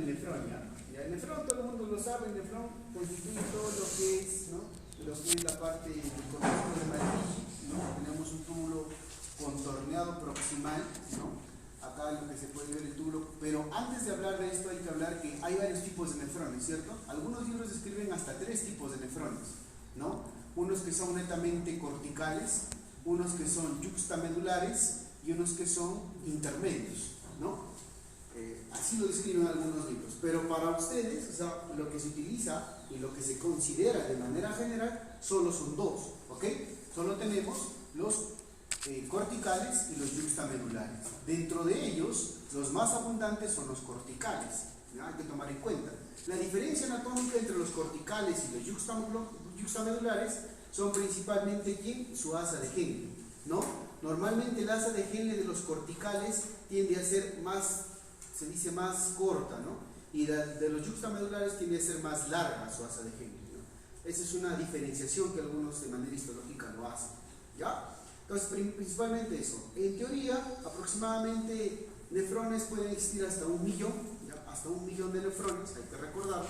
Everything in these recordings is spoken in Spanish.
el nefrón, ¿ya? Ya, el nefrón, todo el mundo lo sabe, el nefrón constituye todo lo que es, ¿no? Lo que es la parte del contorno de Malpighi, ¿no? Tenemos un túbulo contorneado proximal, ¿no? Acá lo que se puede ver el túbulo, pero antes de hablar de esto hay que hablar que hay varios tipos de nefrones, ¿cierto? Algunos libros describen hasta 3 tipos de nefrones, ¿no? Unos que son netamente corticales, unos que son yuxtamedulares y unos que son intermedios, ¿no? Así lo describen algunos libros, pero para ustedes, o sea, lo que se utiliza y lo que se considera de manera general solo son 2, ¿ok? Solo tenemos los corticales y los yuxtamedulares. Dentro de ellos, los más abundantes son los corticales, ¿ya? Hay que tomar en cuenta. La diferencia anatómica entre los corticales y los yuxtamedulares son principalmente ¿quién? Su asa de Henle, ¿no? Normalmente el asa de Henle de los corticales tiende a ser más, se dice más corta, ¿no? Y de los yuxtamedulares tiende a ser más larga su asa de Henle, ¿no? Esa es una diferenciación que algunos de manera histológica lo hacen, ¿ya? Entonces, principalmente eso. En teoría, aproximadamente nefrones pueden existir hasta 1 millón, ¿ya? Hasta 1 millón de nefrones, hay que recordarlo.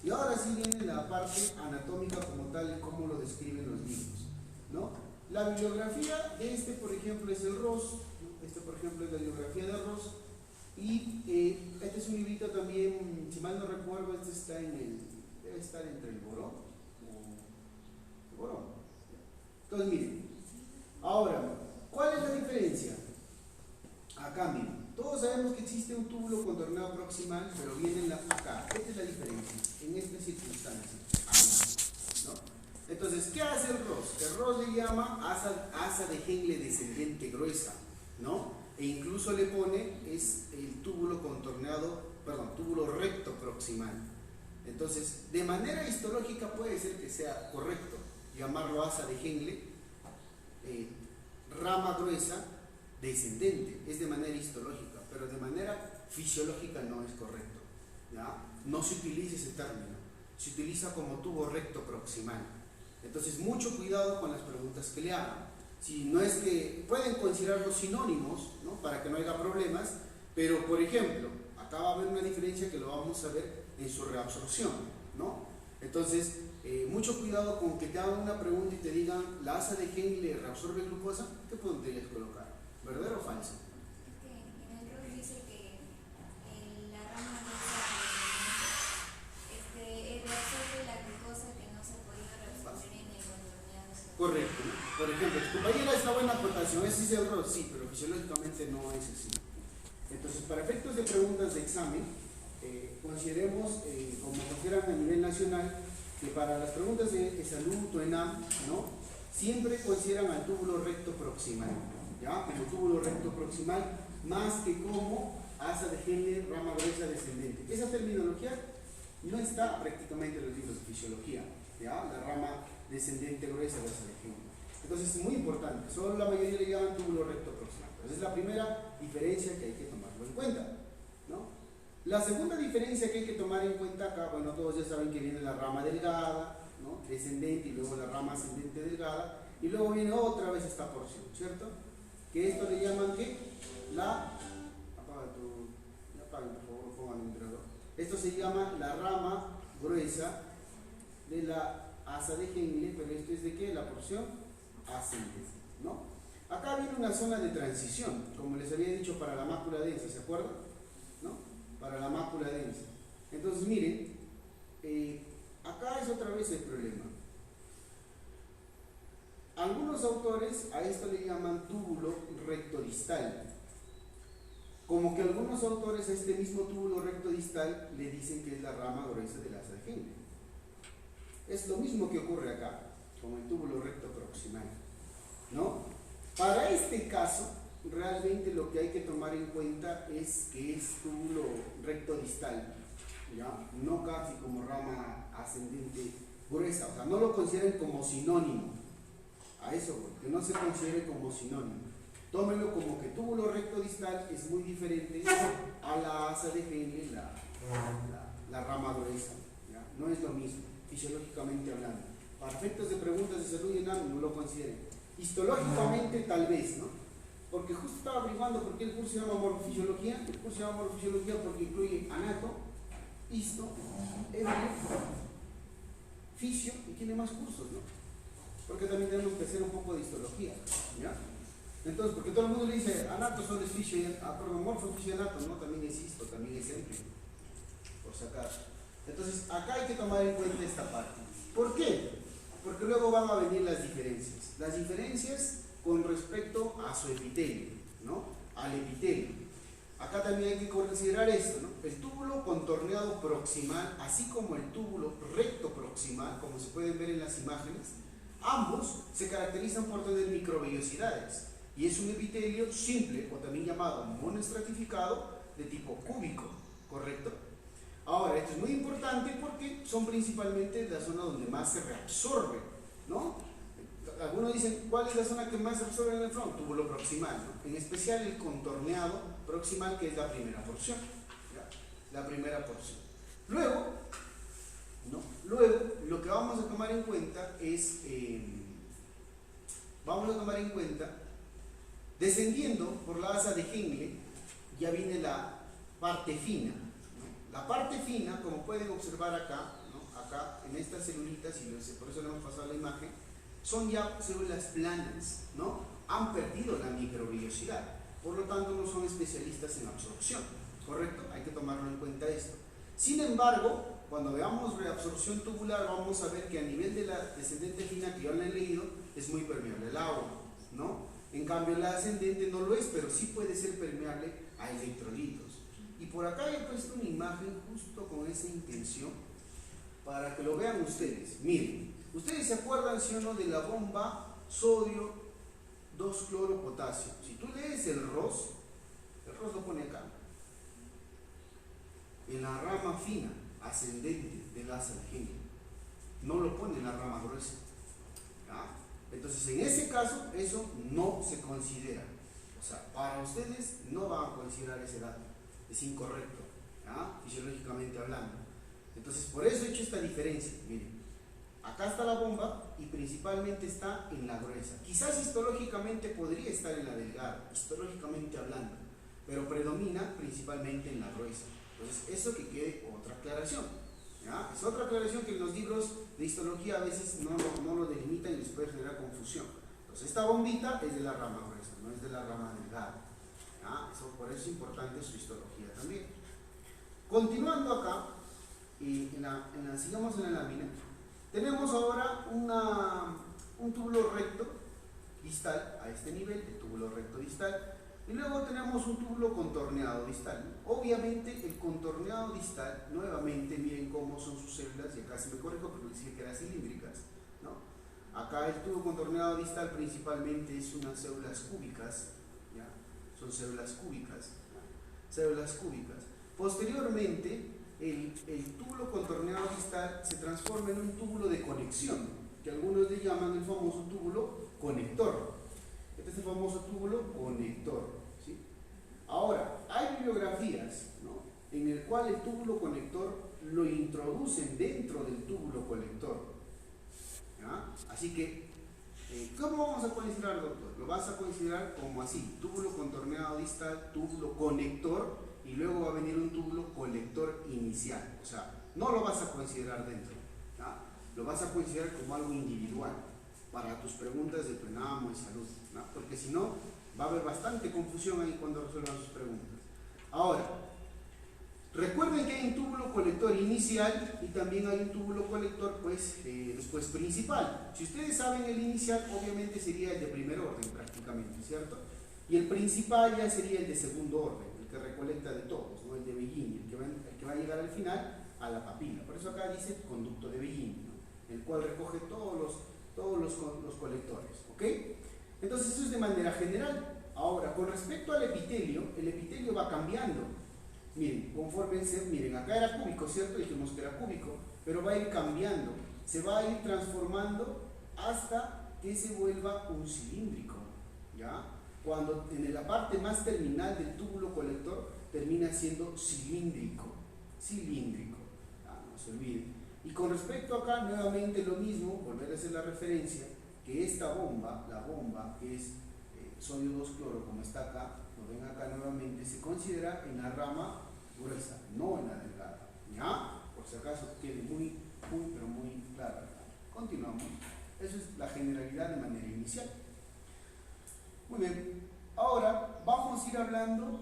Y ahora sí viene la parte anatómica como tal, como lo describen los libros, ¿no? La bibliografía de este, por ejemplo, es el Ross, ¿no? Este, por ejemplo, es la bibliografía de Ross. Y este es un librito también, si mal no recuerdo, este está en el, debe estar entre el Borón o el Borón. Entonces, miren. Ahora, ¿cuál es la diferencia? Acá, miren, todos sabemos que existe un túbulo contorneado proximal, pero viene acá. Esta es la diferencia, en esta circunstancia, ¿no? Entonces, ¿qué hace el Ross? El Ross le llama asa de Henle descendente gruesa, ¿no? E incluso le pone, es el túbulo contorneado, perdón, túbulo recto proximal. Entonces, de manera histológica puede ser que sea correcto llamarlo asa de Henle, rama gruesa descendente, es de manera histológica, pero de manera fisiológica no es correcto, ¿ya? No se utiliza ese término, se utiliza como tubo recto proximal. Entonces, mucho cuidado con las preguntas que le hagan. Si no es que pueden considerarlos sinónimos, ¿no? Para que no haya problemas, pero por ejemplo, acá va a haber una diferencia que lo vamos a ver en su reabsorción, ¿no? Entonces, mucho cuidado con que te hagan una pregunta y te digan la asa de Henle reabsorbe glucosa, ¿qué podrías colocar? ¿Verdadero o falso? En el rol dice que la rama reabsorbe la glucosa que no se ha podido reabsorber en el contorneado. Correcto, ¿no? Por ejemplo, tu compañera está buena aportación, ese es el rol, sí, pero fisiológicamente no es así. Entonces, para efectos de preguntas de examen, consideremos, como consideran a nivel nacional, que para las preguntas de salud o ENAM, ¿no? Siempre consideran al túbulo recto proximal, ¿ya? Como túbulo recto proximal, más que como asa de Henle, rama gruesa descendente. Esa terminología no está prácticamente en los libros de fisiología, ¿ya? La rama descendente gruesa de asa de Henle. Entonces es muy importante, solo la mayoría le llaman túbulo recto proximal. Esa es la primera diferencia que hay que tomarlo en cuenta, ¿no? La segunda diferencia que hay que tomar en cuenta acá, bueno, todos ya saben que viene la rama delgada, ¿no? Descendente, y luego la rama ascendente delgada, y luego viene otra vez esta porción, ¿cierto? Que esto le llaman ¿qué? Apaguen por favor, pongan el vibrador. Esto se llama la rama gruesa de la asa de Henle, pero esto es de ¿qué? La porción ascendente, ¿no? Acá viene una zona de transición, como les había dicho para la mácula densa, ¿se acuerdan? ¿No? Para la mácula densa. Entonces, miren, acá es otra vez el problema. Algunos autores a esto le llaman túbulo recto distal. Como que algunos autores a este mismo túbulo recto distal le dicen que es la rama gruesa del asa de Henle. Es lo mismo que ocurre acá, con el túbulo recto proximal, ¿no? Para este caso, realmente lo que hay que tomar en cuenta es que es túbulo recto distal, ¿ya? No casi como rama ascendente gruesa, o sea, no lo consideren como sinónimo, a eso, que no se considere como sinónimo. Tómenlo como que túbulo recto distal es muy diferente a la asa de Henle, la rama gruesa, ¿ya? No es lo mismo, fisiológicamente hablando. Para efectos de preguntas de salud y ENAM no lo consideren. Histológicamente tal vez, ¿no? Porque justo estaba averiguando por qué el curso se llama morfofisiología. El curso se llama morfofisiología porque incluye anato, más cursos, ¿no? Porque también tenemos que hacer un poco de histología, ¿ya? Entonces, porque todo el mundo le dice, anato solo es fisio y morfo, fisio y anato, no, también es histo, también es embrio, por si acaso. Entonces, acá hay que tomar en cuenta esta parte. ¿Por qué? Porque luego van a venir las diferencias. Las diferencias con respecto a su epitelio, ¿no? Al epitelio. Acá también hay que considerar esto, ¿no? El túbulo contorneado proximal, así como el túbulo recto proximal, como se pueden ver en las imágenes, ambos se caracterizan por tener microvellosidades y es un epitelio simple o también llamado monoestratificado de tipo cúbico, ¿correcto? Ahora, esto es muy importante porque son principalmente la zona donde más se reabsorbe, ¿no? Algunos dicen, ¿cuál es la zona que más se absorbe en el nefrón? Túbulo proximal, ¿no? En especial el contorneado proximal, que es la primera porción, ¿ya? La primera porción. Luego, ¿no? Luego, lo que vamos a tomar en cuenta es, descendiendo por la asa de Henle, ya viene la parte fina, ¿no? La parte fina, como pueden observar acá, ¿no? Acá en estas celulitas, y por eso le hemos pasado la imagen, son ya células planas, ¿no? Han perdido la microvellosidad, por lo tanto no son especialistas en absorción, ¿correcto? Hay que tomarlo en cuenta esto. Sin embargo, cuando veamos reabsorción tubular, vamos a ver que a nivel de la descendente fina, que yo le he leído, es muy permeable al agua, ¿no? En cambio, la ascendente no lo es, pero sí puede ser permeable a electrolitos. Y por acá he puesto una imagen justo con esa intención, para que lo vean ustedes. Miren, ustedes se acuerdan, ¿sí o no?, de la bomba sodio 2-cloro-potasio. Si tú lees el ROS lo pone acá, en la rama fina ascendente del asa de Henle, no lo pone en la rama gruesa, ¿ya? Entonces, en ese caso, eso no se considera. O sea, para ustedes no van a considerar ese dato, es incorrecto, ¿ya? Fisiológicamente hablando. Entonces, por eso he hecho esta diferencia. Miren, acá está la bomba y principalmente está en la gruesa. Quizás histológicamente podría estar en la delgada, histológicamente hablando, pero predomina principalmente en la gruesa. Entonces, eso que quede otra aclaración, ¿ya? Es otra aclaración que en los libros de histología a veces no lo delimitan y les puede generar confusión. Entonces, esta bombita es de la rama gruesa, no es de la rama delgada, ¿ya? Por eso es importante su histología también. Continuando acá, sigamos en la lámina, tenemos ahora un túbulo recto distal a este nivel, el túbulo recto distal, y luego tenemos un túbulo contorneado distal, ¿no? Obviamente el contorneado distal, nuevamente miren cómo son sus células, y acá se me corrijo porque decía que eran cilíndricas, ¿no? Acá el tubo contorneado distal principalmente es unas células cúbicas, ¿ya? Son células cúbicas, ¿ya? Células cúbicas. Posteriormente, el túbulo contorneado distal se transforma en un túbulo de conexión, que algunos le llaman el famoso túbulo conector. Este es el famoso túbulo conector, ¿sí? Ahora, hay bibliografías, ¿no?, en el cual el túbulo conector lo introducen dentro del túbulo colector, ¿ya? Así que, ¿cómo vamos a considerar, doctor? Lo vas a considerar como así: túbulo contorneado distal, túbulo conector, y luego va a venir un túbulo colector inicial. O sea, no lo vas a considerar dentro, ¿ya? Lo vas a considerar como algo individual para tus preguntas de PENAMO y salud, ¿no? Porque si no, va a haber bastante confusión ahí cuando resuelvan sus preguntas. Ahora, recuerden que hay un túbulo colector inicial y también hay un túbulo colector, pues, después principal. Si ustedes saben el inicial, obviamente sería el de primer orden prácticamente, ¿cierto? Y el principal ya sería el de segundo orden, el que recolecta de todos, ¿no? El de Bellini, el que va a llegar al final a la papila. Por eso acá dice conducto de Bellini, ¿no?, el cual recoge todos los colectores, ¿ok? Entonces, eso es de manera general. Ahora, con respecto al epitelio, el epitelio va cambiando. Miren, miren, acá era cúbico, ¿cierto? Dijimos que era cúbico, pero va a ir cambiando, se va a ir transformando hasta que se vuelva un cilíndrico, ¿ya? Cuando en la parte más terminal del túbulo colector termina siendo cilíndrico, no se olviden. Y con respecto acá, nuevamente lo mismo, volver a hacer la referencia, que esta bomba, la bomba que es sodio 2-cloro, como está acá, lo ven acá nuevamente, se considera en la rama gruesa, no en la delgada, ¿ya? Por si acaso quede muy, pero muy claro. continuamos. Eso es la generalidad de manera inicial. Muy bien, ahora vamos a ir hablando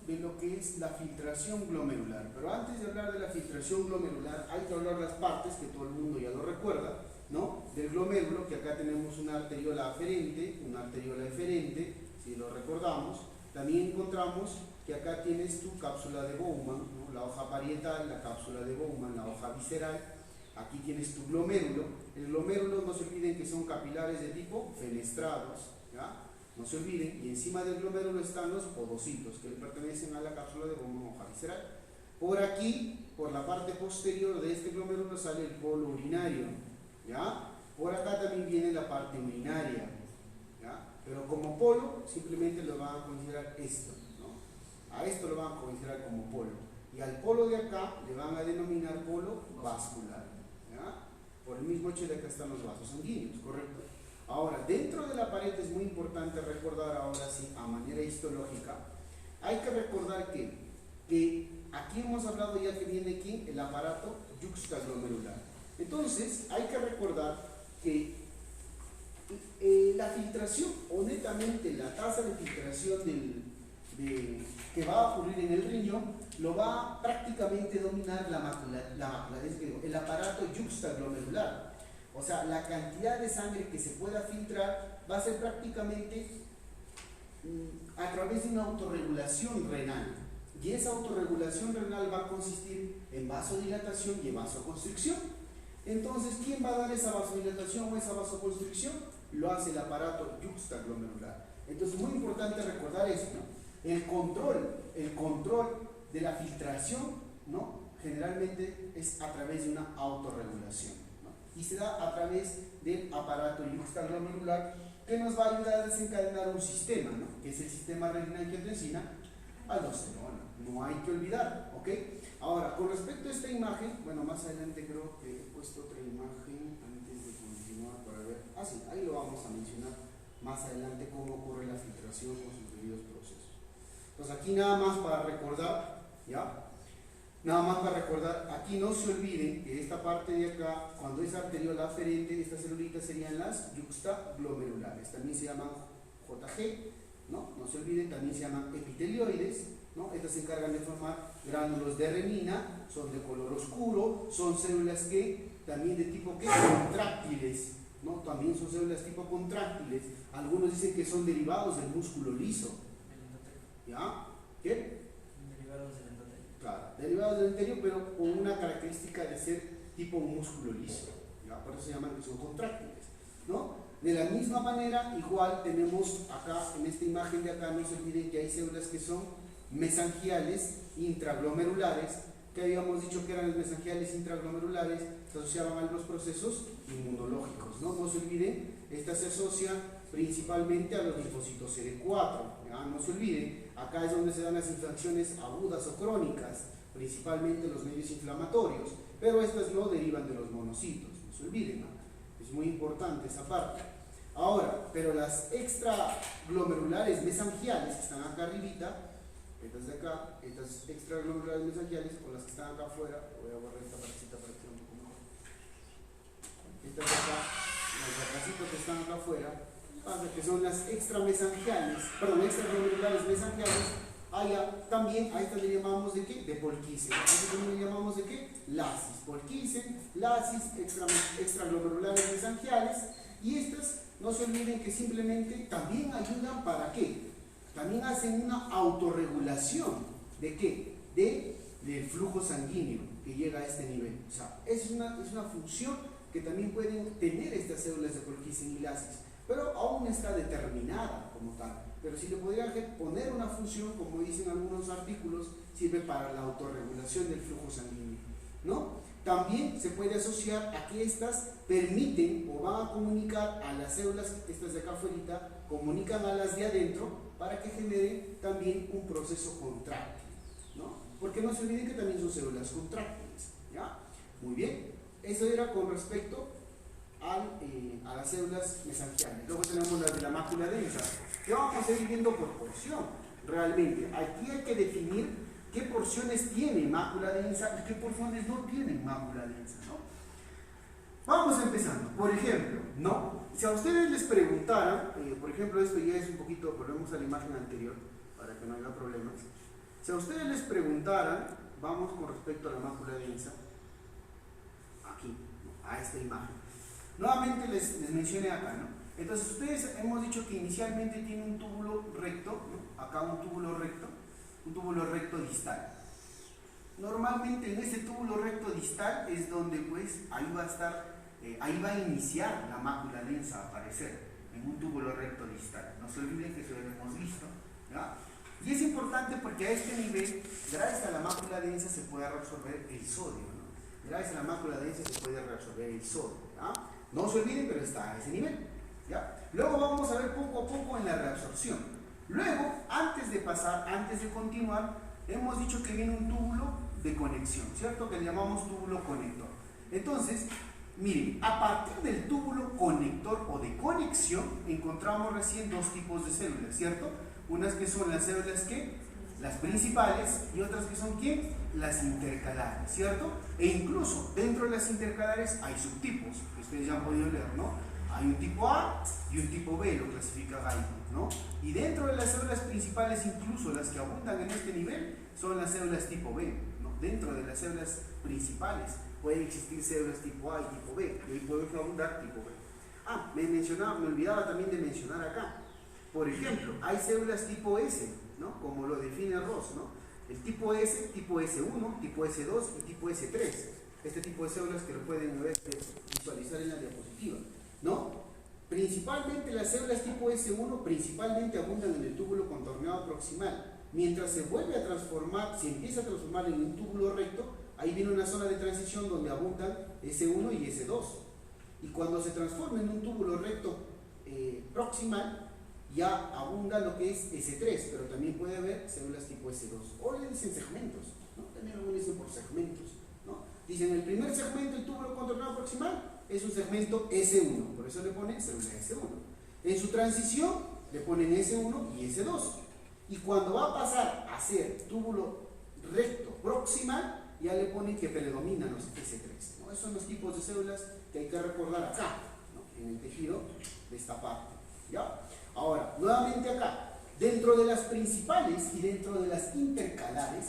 de lo que es la filtración glomerular. Pero antes de hablar de la filtración glomerular, hay que hablar las partes que todo el mundo ya lo recuerda, ¿no? Del glomérulo, que acá tenemos una arteriola aferente, una arteriola eferente, si lo recordamos. También encontramos que acá tienes tu cápsula de Bowman, ¿no? La hoja parietal, la cápsula de Bowman, la hoja visceral. Aquí tienes tu glomérulo. El glomérulo, no se olviden que son capilares de tipo fenestrados, ¿ya? No se olviden, y encima del glomérulo están los podocitos que le pertenecen a la cápsula de Bowman, hoja visceral. Por aquí, por la parte posterior de este glomérulo sale el polo urinario, ¿ya? Por acá también viene la parte urinaria, ¿ya? Pero como polo simplemente lo van a considerar esto, ¿no? A esto lo van a considerar como polo, y al polo de acá le van a denominar polo vascular, ¿ya? Por el mismo hecho de que acá están los vasos sanguíneos, ¿correcto? Ahora, dentro de la pared es muy importante recordar, ahora sí, a manera histológica, hay que recordar que aquí hemos hablado ya que viene aquí el aparato yuxtaglomerular. Entonces, hay que recordar que la filtración, o netamente la tasa de filtración que va a ocurrir en el riñón, lo va a prácticamente dominar la mácula, el aparato yuxtaglomerular. O sea, la cantidad de sangre que se pueda filtrar va a ser prácticamente a través de una autorregulación renal. Y esa autorregulación renal va a consistir en vasodilatación y en vasoconstricción. Entonces, ¿quién va a dar esa vasodilatación o esa vasoconstricción? Lo hace el aparato yuxtaglomerular. Entonces, muy importante recordar esto. El control de la filtración, ¿no? Generalmente es a través de una autorregulación. Y se da a través del aparato yuxtaglomerular, que nos va a ayudar a desencadenar un sistema, ¿no? Que es el sistema renina-angiotensina aldosterona. No hay que olvidar, ¿ok? Ahora, con respecto a esta imagen, bueno, más adelante creo que he puesto otra imagen antes de continuar para ver. Ah, sí, ahí lo vamos a mencionar más adelante cómo ocurre la filtración con sus debidos procesos. Entonces, aquí nada más para recordar, ¿ya? Nada más para recordar, aquí no se olviden que esta parte de acá, cuando es arteriola aferente, estas celulitas serían las yuxtaglomerulares, también se llaman JG, ¿no? No se olviden, también se llaman epitelioides, ¿no? Estas se encargan de formar gránulos de renina, son de color oscuro, son células que también de tipo ¿qué? Contráctiles, ¿no? También son células tipo contráctiles, algunos dicen que son derivados del músculo liso, ¿ya? ¿Qué? Claro, derivados del endotelio, pero con una característica de ser tipo un músculo liso, ¿ya? Por eso se llaman que son contráctiles, ¿no? De la misma manera, igual tenemos acá, en esta imagen de acá, no se olviden que hay células que son mesangiales intraglomerulares, que habíamos dicho que eran los mesangiales intraglomerulares, se asociaban a los procesos inmunológicos, ¿no? No se olviden, estas se asocian principalmente a los linfocitos CD4, ¿ya? No se olviden, acá es donde se dan las infecciones agudas o crónicas, principalmente los medios inflamatorios, pero estas no derivan de los monocitos, no se olviden, ¿no? Es muy importante esa parte. Ahora, pero las extraglomerulares mesangiales que están acá arribita, estas de acá, estas extraglomerulares mesangiales, o las que están acá afuera, voy a borrar esta partecita para que sea un poco mejor. Estas de acá, los ratacitos que están acá afuera, que son las extraglomerulares mesangiales, allá también, a estas le llamamos de qué? De Polkisen. A estas también le llamamos de qué? Lasis. Polkisen, lasis, extraglomerulares mesangiales, y estas no se olviden que simplemente también ayudan para qué? También hacen una autorregulación de qué? Del flujo sanguíneo que llega a este nivel. O sea, es una función que también pueden tener estas células de Polkisen y lasis, pero aún no está determinada como tal. Pero si le podría poner una función, como dicen algunos artículos, sirve para la autorregulación del flujo sanguíneo, ¿no? También se puede asociar a que estas permiten o van a comunicar a las células, estas de acá afuera, comunican a las de adentro para que genere también un proceso contráctil, ¿no? Porque no se olviden que también son células contráctiles, ¿ya? Muy bien, eso era con respecto a las células mesangiales. Luego tenemos las de la mácula densa, que vamos a ir viendo por porción. Realmente, aquí hay que definir qué porciones tiene mácula densa y qué porciones no tienen mácula densa, ¿no? Vamos empezando. Por ejemplo, ¿no? Si a ustedes les preguntaran, por ejemplo, esto ya es un poquito, volvemos a la imagen anterior, para que no haya problemas. Si a ustedes les preguntaran, vamos con respecto a la mácula densa, aquí, ¿no? A esta imagen. Nuevamente les mencioné acá, ¿no? Entonces ustedes hemos dicho que inicialmente tiene un túbulo recto, ¿no? Acá un túbulo recto distal. Normalmente en ese túbulo recto distal es donde pues ahí va a estar, ahí va a iniciar la mácula densa a aparecer, en un túbulo recto distal. No se olviden que eso lo hemos visto, ¿ya? Y es importante porque a este nivel, gracias a la mácula densa se puede reabsorber el sodio, ¿no? Gracias a la mácula densa se puede reabsorber el sodio, ¿ya? No se olviden, pero está a ese nivel, ¿ya? Luego vamos a ver poco a poco en la reabsorción. Luego, antes de continuar, hemos dicho que viene un túbulo de conexión, ¿cierto? Que le llamamos túbulo conector. Entonces, miren, a partir del túbulo conector o de conexión, encontramos recién dos tipos de células, ¿cierto? Unas que son las células que, las principales, y otras que son ¿qué? Las intercalares, ¿cierto? E incluso dentro de las intercalares hay subtipos, que ustedes ya han podido leer, ¿no? Hay un tipo A y un tipo B, lo clasifica Gaiman, ¿no? Y dentro de las células principales, incluso las que abundan en este nivel, son las células tipo B, ¿no? Dentro de las células principales pueden existir células tipo A y tipo B, y ahí pueden abundar tipo B. Ah, me olvidaba también de mencionar acá. Por ejemplo, hay células tipo S, ¿no? Como lo define Ross, ¿no? El tipo S, tipo S1, tipo S2 y tipo S3. Este tipo de células que lo pueden visualizar en la diapositiva, ¿no? Principalmente las células tipo S1 principalmente abundan en el túbulo contorneado proximal. Mientras se vuelve a transformar, se empieza a transformar en un túbulo recto, ahí viene una zona de transición donde abundan S1 y S2. Y cuando se transforma en un túbulo recto proximal, ya abunda lo que es S3, pero también puede haber células tipo S2. O le dicen segmentos, ¿no? También lo dicen por segmentos, ¿no? Dicen el primer segmento, el túbulo contorneado proximal, es un segmento S1, por eso le ponen célula S1. En su transición le ponen S1 y S2. Y cuando va a pasar a ser túbulo recto proximal, ya le ponen que predominan los S3, ¿no? Esos son los tipos de células que hay que recordar acá, ¿no? En el tejido de esta parte, ¿ya? Ahora, nuevamente acá, dentro de las principales y dentro de las intercalares,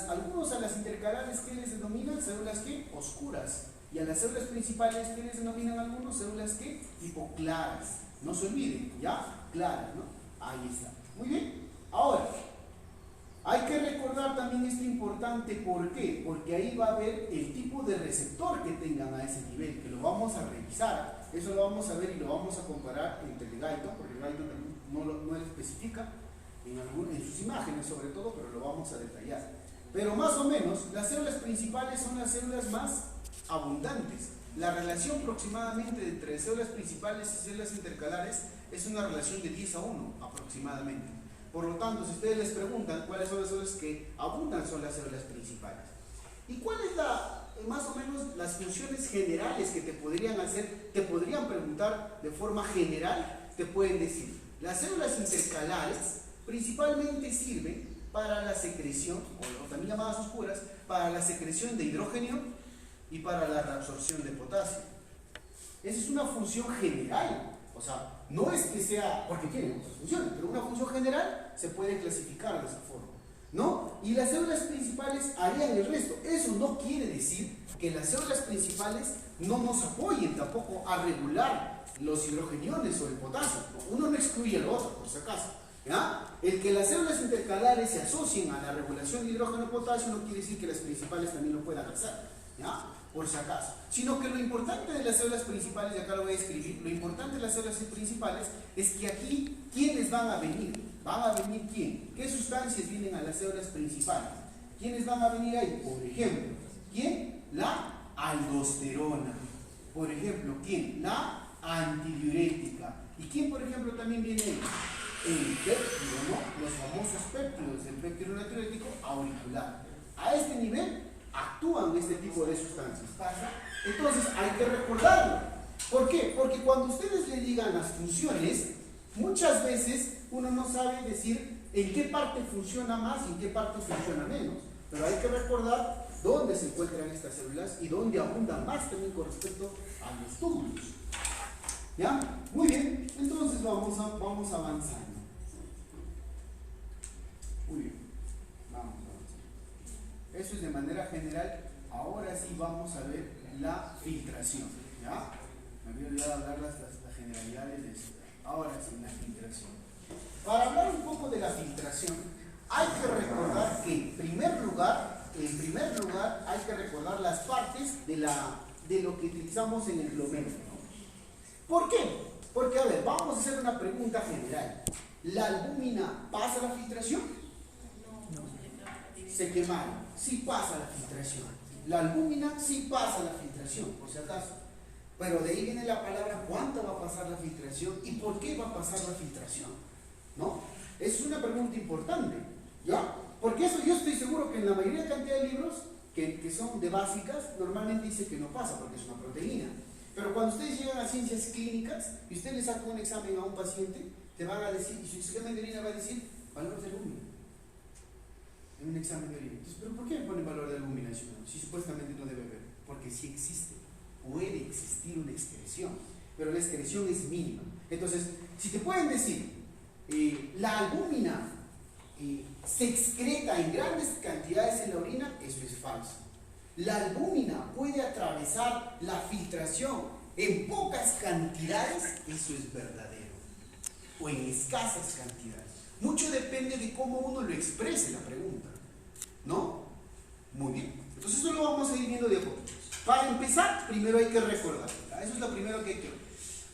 algunos a las intercalares que les denominan células que oscuras, y a las células principales que les denominan algunos células que tipo claras. No se olviden, ¿ya? Claras, ¿no? Ahí está. Muy bien. Ahora, hay que recordar también esto importante, ¿por qué? Porque ahí va a haber el tipo de receptor que tengan a ese nivel, que lo vamos a revisar. Eso lo vamos a ver y lo vamos a comparar entre el Gaiman, porque el Gaiman no lo especifica en sus imágenes sobre todo, pero lo vamos a detallar. Pero más o menos, las células principales son las células más abundantes. La relación aproximadamente entre células principales y células intercalares es una relación de 10 a 1 aproximadamente. Por lo tanto, si ustedes les preguntan cuáles son las células que abundan, son las células principales. ¿Y cuál es más o menos las funciones generales que te podrían hacer, te podrían preguntar de forma general? Te pueden decir, las células intercalares principalmente sirven para la secreción, o también llamadas oscuras, para la secreción de hidrógeno y para la reabsorción de potasio. Esa es una función general, o sea, no es que sea, porque tiene otras funciones, pero una función general se puede clasificar de esa forma, ¿no? Y las células principales harían el resto. Eso no quiere decir que las células principales no nos apoyen tampoco a regular los hidrogeniones o el potasio. Uno no excluye el otro, por si acaso, ¿ya? El que las células intercalares se asocien a la regulación de hidrógeno-potasio no quiere decir que las principales también lo puedan hacer, ¿ya? Por si acaso, sino que lo importante de las células principales, y acá lo voy a escribir, lo importante de las células principales es que aquí, ¿quiénes van a venir? ¿Van a venir quién? ¿Qué sustancias vienen a las células principales? ¿Quiénes van a venir ahí? Por ejemplo, ¿quién? La aldosterona. Por ejemplo, ¿quién? La antidiurética. ¿Y quién, por ejemplo, también viene ahí? El péptido, ¿no? Los famosos péptidos, el péptido natriurético auricular. A este nivel actúan este tipo de sustancias. ¿Pasa? Entonces hay que recordarlo. ¿Por qué? Porque cuando ustedes le digan las funciones, muchas veces uno no sabe decir en qué parte funciona más y en qué parte funciona menos. Pero hay que recordar dónde se encuentran estas células y dónde abundan más también con respecto a los túbulos. ¿Ya? Muy bien, entonces vamos avanzando. Muy bien, vamos avanzando. Eso es de manera general. Ahora sí vamos a ver la filtración. ¿Ya? Me había olvidado hablar las generalidades de esto. Ahora sí, la filtración. Para hablar un poco de la filtración, hay que recordar que en primer lugar hay que recordar las partes de lo que utilizamos en el glomérulo, ¿no? ¿Por qué? Porque, a ver, vamos a hacer una pregunta general. ¿La albúmina pasa la filtración? Se quemaron. Sí pasa la filtración. La albúmina sí pasa la filtración, por si acaso. Pero de ahí viene la palabra ¿cuánto va a pasar la filtración? ¿Y por qué va a pasar la filtración? ¿No? Es una pregunta importante, ¿ya? Porque eso yo estoy seguro que en la mayoría de cantidad de libros que son de básicas, normalmente dice que no pasa porque es una proteína. Pero cuando ustedes llegan a ciencias clínicas y usted le saca un examen a un paciente, te van a decir, y su examen de orina va a decir valor de albúmina. En un examen de orina. Entonces, ¿pero por qué me ponen valor de albúmina si supuestamente no debe haber? Porque sí existe. Puede existir una excreción, pero la excreción es mínima. Entonces, si te pueden decir, la albúmina se excreta en grandes cantidades en la orina, eso es falso. La albúmina puede atravesar la filtración en pocas cantidades, eso es verdadero, o en escasas cantidades. Mucho depende de cómo uno lo exprese la pregunta, ¿no? Muy bien, entonces eso lo vamos a ir viendo de a poco. Para empezar, primero hay que recordar, ¿verdad? Eso es lo primero que hay que...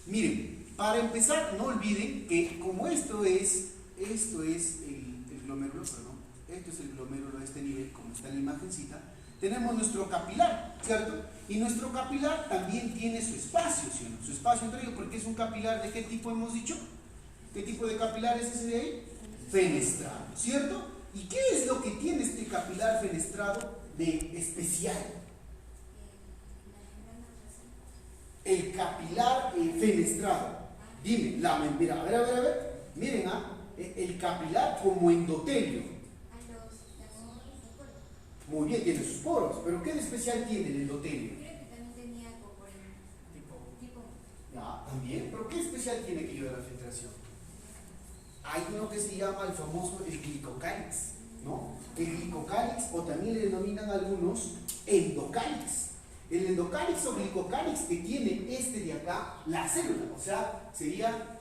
Miren, para empezar, no olviden que como esto es el glomérulo, perdón, esto es el glomérulo de este nivel, como está en la imagencita, tenemos nuestro capilar, ¿cierto? Y nuestro capilar también tiene su espacio, ¿sí o no? Su espacio entre ellos, porque es un capilar ¿de qué tipo hemos dicho? ¿Qué tipo de capilar es ese de ahí? Fenestrado, ¿cierto? ¿Y qué es lo que tiene este capilar fenestrado de especial? El capilar fenestrado. Dime, la membrana. A ver. Miren, el capilar como endotelio. Muy bien, tiene sus poros. Pero ¿qué de especial tiene el endotelio? Creo que también tenía tipo. Ya, también. ¿Pero qué especial tiene aquello de la filtración? Hay uno que se llama el famoso el glicocálix, ¿no? El glicocálix, o también le denominan algunos endocálix. El endocálix o glicocálix que tiene este de acá, la célula, o sea, sería,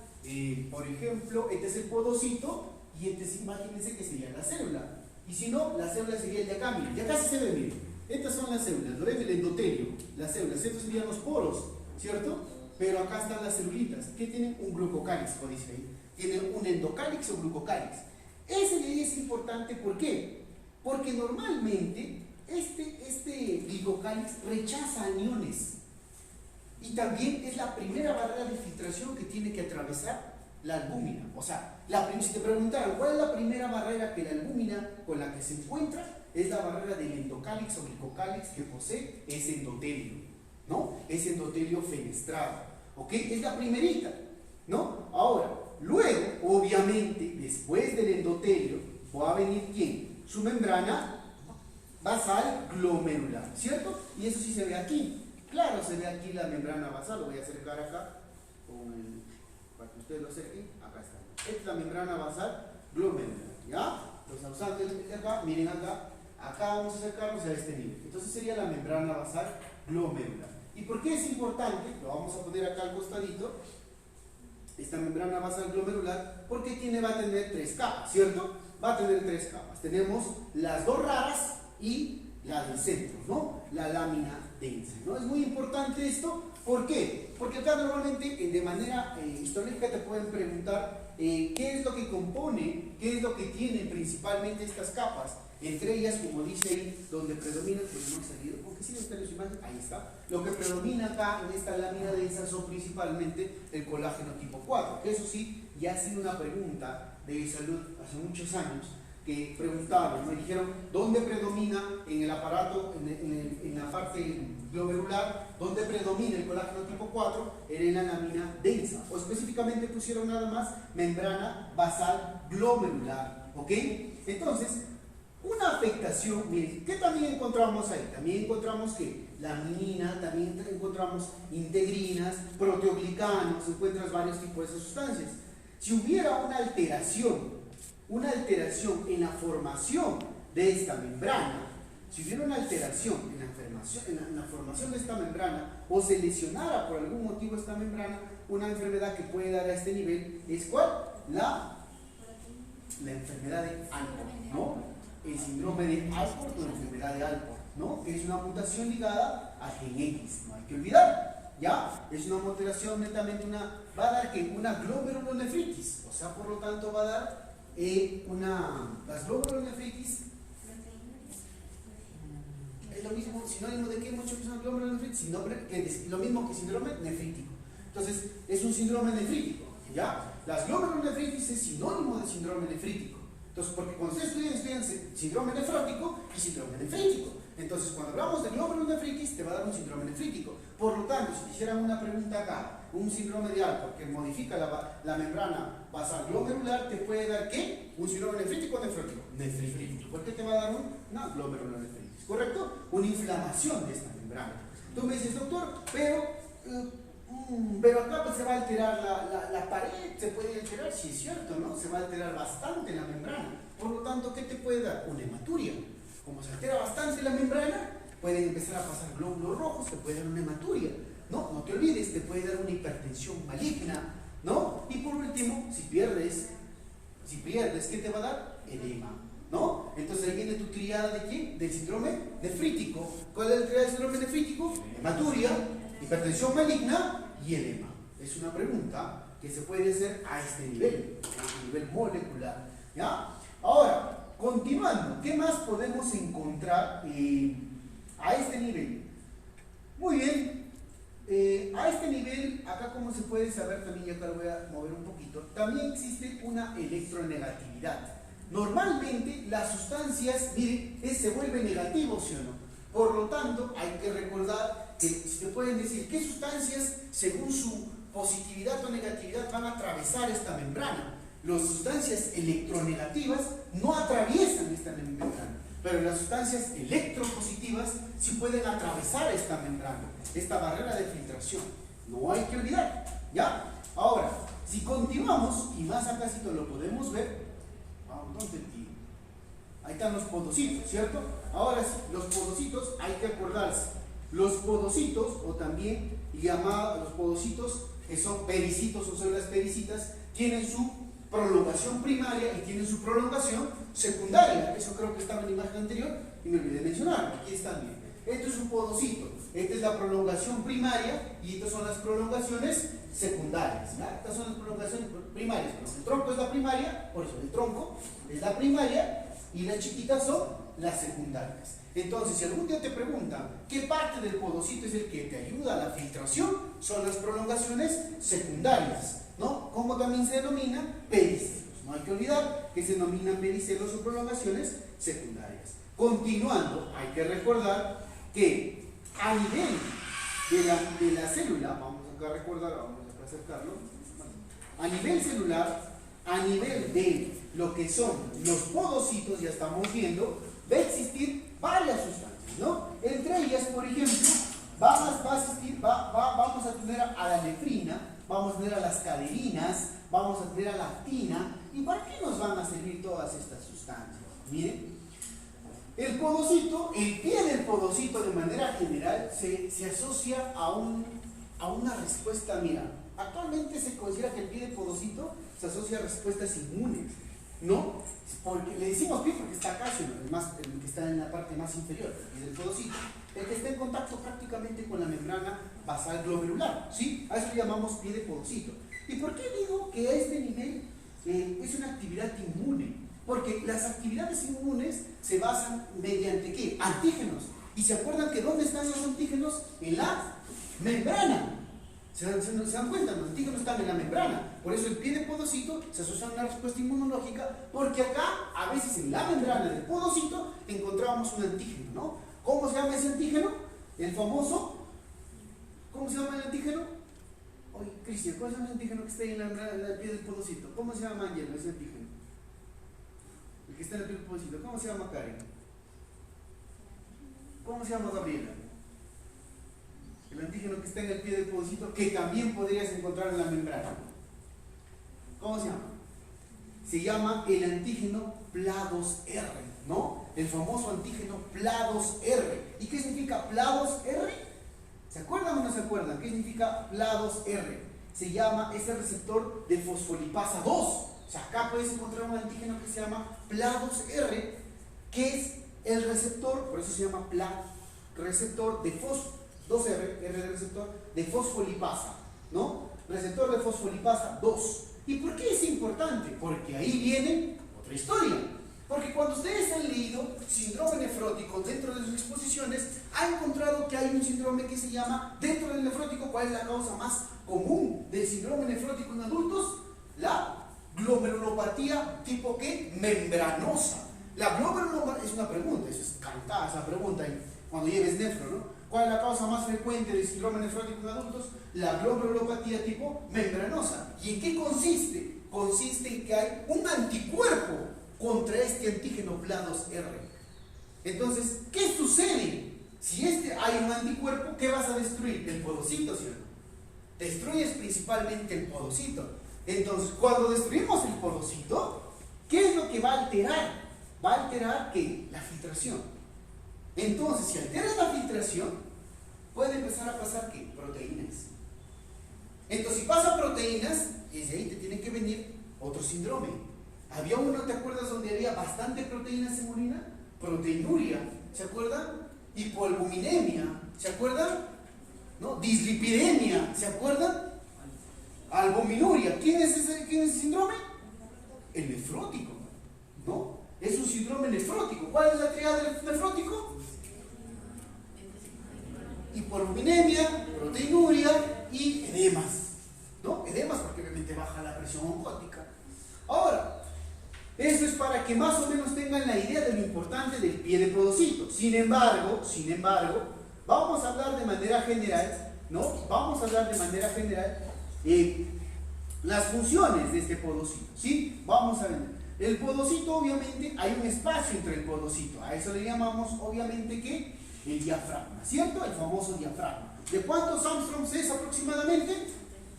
por ejemplo, este es el podocito y este, imagínense que sería la célula. Y si no, la célula sería el de acá, miren, ya casi se ve, miren. Estas son las células, ¿lo ven? El endotelio, las células, estos serían los poros, ¿cierto? Pero acá están las celulitas, que tienen un glucocálix, como dice ahí. Tienen un endocálix o glucocálix. Ese de ahí es importante, ¿por qué? Porque normalmente este glicocálix rechaza aniones y también es la primera barrera de filtración que tiene que atravesar la albúmina. O sea, si te preguntaran cuál es la primera barrera que la albúmina con la que se encuentra, es la barrera del endocálix o glicocálix que posee ese endotelio, ¿no? Ese endotelio fenestrado, ¿ok? Es la primerita, ¿no? Ahora, luego, obviamente, después del endotelio, va a venir ¿quién? Su membrana basal glomerular, ¿cierto? Y eso sí se ve aquí. Claro, se ve aquí la membrana basal, lo voy a acercar acá para que ustedes lo acerquen. Acá está. Esta es la membrana basal glomerular, ¿ya? Los ausantes de acá, miren acá. Acá vamos a acercarnos a este nivel. Entonces sería la membrana basal glomerular. ¿Y por qué es importante? Lo vamos a poner acá al costadito. Esta membrana basal glomerular, porque va a tener 3 capas, ¿cierto? Va a tener 3 capas. Tenemos las dos raras y la del centro, ¿no? La lámina densa, ¿no? Es muy importante esto. ¿Por qué? Porque acá normalmente de manera histológica te pueden preguntar qué es lo que compone, qué es lo que tienen principalmente estas capas. Entre ellas, como dice ahí, donde predomina, pues no ha salido, porque sí está en su imagen, ahí está. Lo que predomina acá en esta lámina densa son principalmente el colágeno tipo 4, que eso sí, ya ha sido una pregunta de salud hace muchos años, que preguntaban, me dijeron, ¿dónde predomina en el aparato, en la parte glomerular, dónde predomina el colágeno tipo 4? Era en la lámina densa, o específicamente pusieron nada más membrana basal glomerular, ¿ok? Entonces, Una afectación, miren, ¿qué también encontramos ahí? También encontramos que la minina, también encontramos integrinas, proteoglicanos, encuentras varios tipos de sustancias. Si hubiera una alteración en la formación de esta membrana, si hubiera una alteración en la formación de esta membrana o se lesionara por algún motivo esta membrana, una enfermedad que puede dar a este nivel es ¿cuál? La enfermedad de Alport, ¿no? El síndrome de Alport o la enfermedad de Alport, ¿no? Que es una mutación ligada al gen X, no hay que olvidar, ¿ya? Es una mutación netamente va a dar que una glomerulonefritis, o sea, por lo tanto va a dar las glomerulonefritis. Es lo mismo, sinónimo de qué mucho que es una glomerulonefritis, lo mismo que síndrome nefrítico. Entonces, es un síndrome nefrítico, ¿ya? Las glomerulonefritis es sinónimo de síndrome nefrítico. Entonces, porque cuando ustedes estudian síndrome nefrótico y síndrome nefrítico. Entonces, cuando hablamos de glomerulonefritis, te va a dar un síndrome nefrítico. Por lo tanto, si hicieran una pregunta acá, un síndrome de Alport que modifica la membrana basal glomerular, te puede dar ¿qué? ¿Un síndrome nefrítico o nefrótico? Nefrítico. ¿Por qué te va a dar una glomerulonefritis? ¿Correcto? Una inflamación de esta membrana. Tú me dices, doctor, pero acá pues se va a alterar la pared, se puede alterar, sí es cierto, ¿no? Se va a alterar bastante la membrana. Por lo tanto, ¿qué te puede dar? Una hematuria. Como se altera bastante la membrana, pueden empezar a pasar glóbulos rojos, te puede dar una hematuria, ¿no? No te olvides, te puede dar una hipertensión maligna, ¿no? Y por último, si pierdes, ¿qué te va a dar? Edema, ¿no? Entonces ahí viene tu triada de ¿qué? Del síndrome nefrítico. ¿Cuál es la triada del síndrome nefrítico? Hematuria, hipertensión maligna y edema. Es una pregunta que se puede hacer a este nivel molecular, ¿ya? Ahora, continuando, ¿qué más podemos encontrar a este nivel? Muy bien, a este nivel, acá como se puede saber también, y acá lo voy a mover un poquito, también existe una electronegatividad. Normalmente las sustancias, miren, se vuelven negativos, ¿sí o no? Por lo tanto, hay que recordar que si te pueden decir qué sustancias, según su positividad o negatividad, van a atravesar esta membrana. Las sustancias electronegativas no atraviesan esta membrana, pero las sustancias electropositivas sí pueden atravesar esta membrana, esta barrera de filtración. No hay que olvidar, ¿ya? Ahora, si continuamos, y más acá sí lo podemos ver, ¿dónde tío? Ahí están los podocitos, ¿cierto? Ahora sí, los podocitos hay que acordarse. Los podocitos, o también llamados los podocitos, que son pericitos o células pericitas, tienen su prolongación primaria y tienen su prolongación secundaria. Eso creo que estaba en la imagen anterior y me olvidé mencionarlo. Aquí están bien. Esto es un podocito. Esta es la prolongación primaria y estas son las prolongaciones secundarias, ¿ya? Estas son las prolongaciones primarias. El tronco es la primaria, por eso el tronco es la primaria y las chiquitas son las secundarias. Entonces, si algún día te preguntan qué parte del podocito es el que te ayuda a la filtración, son las prolongaciones secundarias, ¿no? Como también se denominan pericelos. No hay que olvidar que se denominan pericelos o prolongaciones secundarias. Continuando, hay que recordar que a nivel de la célula, vamos acá a recordar, vamos acá a acercarlo, a nivel celular, a nivel de lo que son los podocitos, ya estamos viendo, va a existir varias sustancias, ¿no? Entre ellas, por ejemplo, vamos a tener a la nefrina, vamos a tener a las caderinas, vamos a tener a la actina. ¿Y para qué nos van a servir todas estas sustancias? Miren, el podocito, el pie del podocito de manera general se asocia a una respuesta, mira, actualmente se considera que el pie del podocito se asocia a respuestas inmunes, ¿no? Porque le decimos pie porque está acá, el que está en la parte más inferior, el pie del podocito, el que está en contacto prácticamente con la membrana basal glomerular, ¿sí? A eso le llamamos pie de podocito. ¿Y por qué digo que a este nivel es una actividad inmune? Porque las actividades inmunes se basan mediante ¿qué? Antígenos. Y se acuerdan que ¿dónde están los antígenos? En la membrana. ¿Se dan cuenta? Los antígenos están en la membrana. Por eso el pie de podocito se asocia a una respuesta inmunológica, porque acá, a veces en la membrana del podocito, encontramos un antígeno, ¿no? ¿Cómo se llama ese antígeno? El famoso, ¿cómo se llama el antígeno? Oye, Cristian, ¿cuál es el antígeno que está ahí en el pie del podocito? ¿Cómo se llama, Ángel, ese antígeno? el que está en el pie del podocito. ¿Cómo se llama, Karen? ¿Cómo se llama, Gabriela? El antígeno que está en el pie del podocito, que también podrías encontrar en la membrana. ¿Cómo se llama? Se llama el antígeno PLA2R, ¿no? El famoso antígeno PLA2R. ¿Y qué significa PLA2R? ¿Se acuerdan o no se acuerdan? ¿Qué significa PLA2R? Se llama ese receptor de fosfolipasa 2. O sea, acá puedes encontrar un antígeno que se llama PLA2R, que es el receptor, por eso se llama PLA, receptor de 2R, R de receptor de fosfolipasa, ¿no? Receptor de fosfolipasa 2. ¿Y por qué es importante? Porque ahí viene otra historia. Porque cuando ustedes han leído síndrome nefrótico dentro de sus exposiciones, han encontrado que hay un síndrome que se llama, dentro del nefrótico, ¿cuál es la causa más común del síndrome nefrótico en adultos? La glomerulopatía tipo ¿qué? Membranosa. La glomerulopatía es una pregunta, eso es cantada esa pregunta cuando lleves nefro, ¿no? ¿Cuál es la causa más frecuente del síndrome nefrótico en adultos? La glomerulopatía tipo membranosa. ¿Y en qué consiste? Consiste en que hay un anticuerpo contra este antígeno PLA2R. Entonces, ¿qué sucede? Si hay un anticuerpo, ¿qué vas a destruir? El podocito, ¿sí o no? Destruyes principalmente el podocito. Entonces, cuando destruimos el podocito, ¿qué es lo que va a alterar? Va a alterar ¿qué? La filtración. Entonces, si alteras la filtración, puede empezar a pasar ¿qué? Proteínas. Entonces, si pasa proteínas, desde ahí te tiene que venir otro síndrome. Había uno, ¿te acuerdas? Donde había bastante proteínas en orina, proteinuria, ¿se acuerdan? Hipoalbuminemia, ¿se acuerdan? ¿No? Dislipidemia, ¿se acuerdan? Albuminuria. ¿Quién es ese síndrome? El nefrótico, ¿no? Es un síndrome nefrótico. ¿Cuál es la triada del nefrótico? Hipoalbuminemia, proteinuria y edemas, ¿no? Edemas porque obviamente baja la presión oncótica. Ahora, eso es para que más o menos tengan la idea de lo importante del pie de podocito. Sin embargo, vamos a hablar de manera general, ¿no? Vamos a hablar de manera general las funciones de este podocito, ¿sí? Vamos a ver. El podocito, obviamente, hay un espacio entre el podocito. A eso le llamamos, obviamente, ¿qué? El diafragma, ¿cierto? El famoso diafragma. ¿De cuántos Armstrongs es aproximadamente?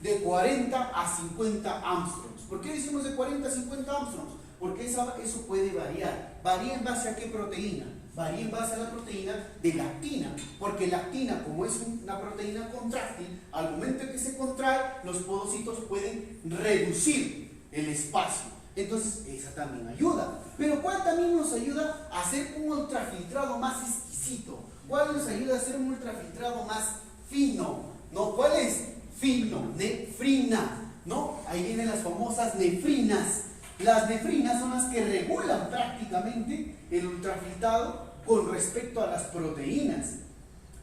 De 40 a 50 Armstrongs. ¿Por qué decimos de 40 a 50 Armstrongs? Porque eso puede variar. ¿Varía en base a qué proteína? Varía en base a la proteína de lactina. Porque lactina, como es una proteína contráctil, al momento que se contrae, los podocitos pueden reducir el espacio. Entonces, esa también ayuda. Pero ¿cuál también nos ayuda a hacer un ultrafiltrado más exquisito? ¿Cuál nos ayuda a hacer un ultrafiltrado más fino? ¿No? ¿Cuál es? Fino, nefrina, ¿no? Ahí vienen las famosas nefrinas. Las nefrinas son las que regulan prácticamente el ultrafiltrado con respecto a las proteínas.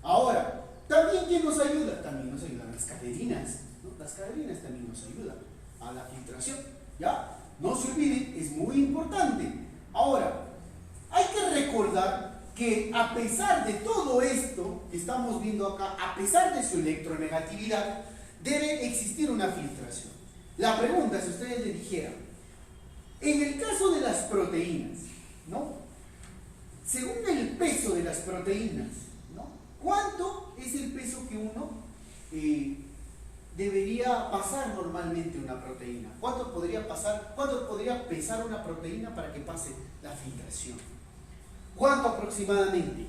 Ahora, ¿también quién nos ayuda? También nos ayudan las caderinas, ¿no? Las caderinas también nos ayudan a la filtración, ¿ya? No se olviden, es muy importante. Ahora, hay que recordar que a pesar de todo esto que estamos viendo acá, a pesar de su electronegatividad, debe existir una filtración. La pregunta, si ustedes le dijeran, en el caso de las proteínas, ¿no? Según el peso de las proteínas, ¿no? ¿Cuánto es el peso que uno debería pasar normalmente una proteína? ¿Cuánto podría pesar una proteína para que pase la filtración? ¿Cuánto aproximadamente?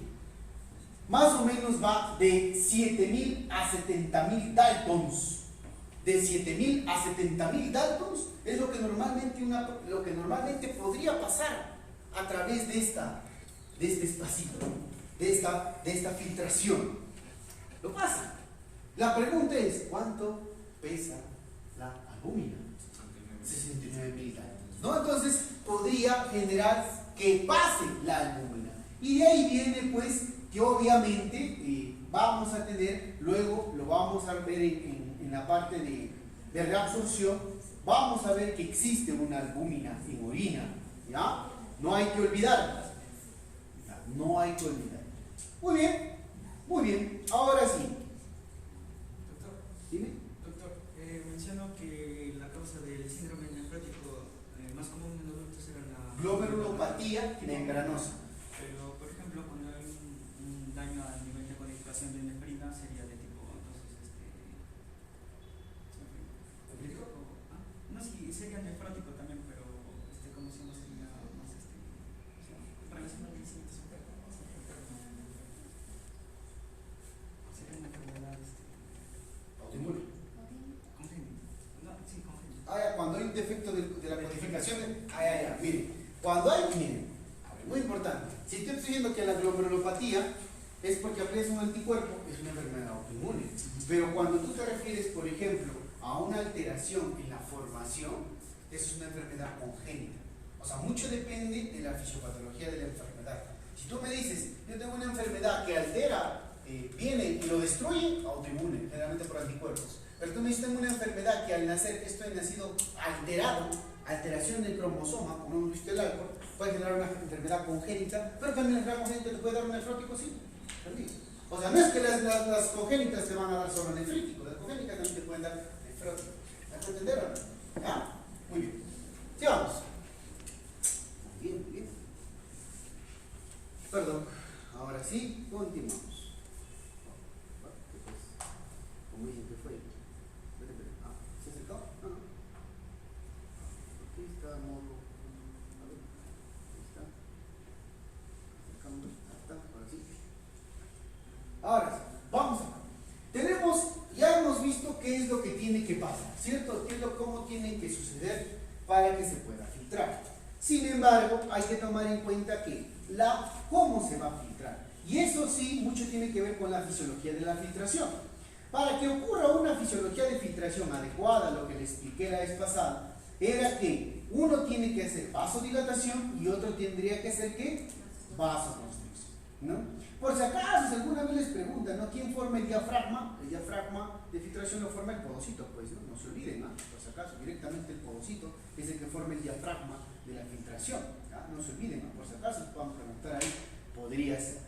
Más o menos va de 7.000 a 70.000 Daltons. De 7.000 a 70.000 Daltons es lo que normalmente podría pasar a través de este espacito, de esta filtración. Lo pasa. La pregunta es, ¿cuánto pesa la albúmina? 69.000 Daltons, ¿no? Entonces podría generar que pase la albúmina. Y de ahí viene pues que obviamente vamos a tener, luego lo vamos a ver en la parte de reabsorción, vamos a ver que existe una albúmina en orina, ¿ya? No hay que olvidarla, no hay que olvidar. Muy bien, ahora sí. Doctor, Dime. doctor, mencionó que la causa del síndrome nefrótico más común en adultos era la Glomerulopatía alteración de nefrina sería de tipo, entonces, no, sí, sería nefrótico también, pero, ¿cómo se llama? Sería más, relacionado al siguiente sería una enfermedad, Autoinmune. congénita. No, sí, congénita. Cuando hay un defecto de la codificación, miren, cuando hay, miren, muy importante, si te estoy diciendo que la glomerulopatía es porque aparece un anticuerpo, es una enfermedad autoinmune, pero cuando tú te refieres, por ejemplo, a una alteración en la formación, eso es una enfermedad congénita. O sea, mucho depende de la fisiopatología de la enfermedad. Si tú me dices, yo tengo una enfermedad que altera, viene y lo destruye, autoinmune, generalmente por anticuerpos. Pero tú me dices, tengo una enfermedad que al nacer esto ha nacido alterado, alteración del cromosoma, como hemos visto el alcohol, puede generar una enfermedad congénita, pero también la enfermedad congénita te puede dar un nefrótico, sí. O sea, no es que las congénitas te van a dar solo nefrítico, las congénitas también te pueden dar nefrótico. ¿Me entendieron? ¿Ya? Muy bien. Sí, vamos. Muy bien, muy bien. Perdón. Ahora sí, continuamos. ¿Cómo dicen que fue? ¿Se acercó? No. Aquí está modo. A ver. Ahí está. Acercamos. Hasta. Ahora sí. Ahora sí. Vamos acá. Ya hemos visto qué es lo que tiene que pasar, ¿cierto? Cómo tiene que suceder para que se pueda filtrar. Sin embargo, hay que tomar en cuenta que cómo se va a filtrar. Y eso sí, mucho tiene que ver con la fisiología de la filtración. Para que ocurra una fisiología de filtración adecuada, lo que les expliqué la vez pasada, era que uno tiene que hacer vasodilatación y otro tendría que hacer ¿qué? Vasoconstricción, ¿no? Por si acaso, si alguna vez les preguntan, ¿no? ¿Quién forma el diafragma? El diafragma de filtración lo forma el podocito, pues, ¿no? No se olviden, ¿no? Por si acaso, directamente el podocito es el que forma el diafragma de la filtración, ¿ya? No se olviden, ¿no? Por si acaso, puedan preguntar ahí, podría ser.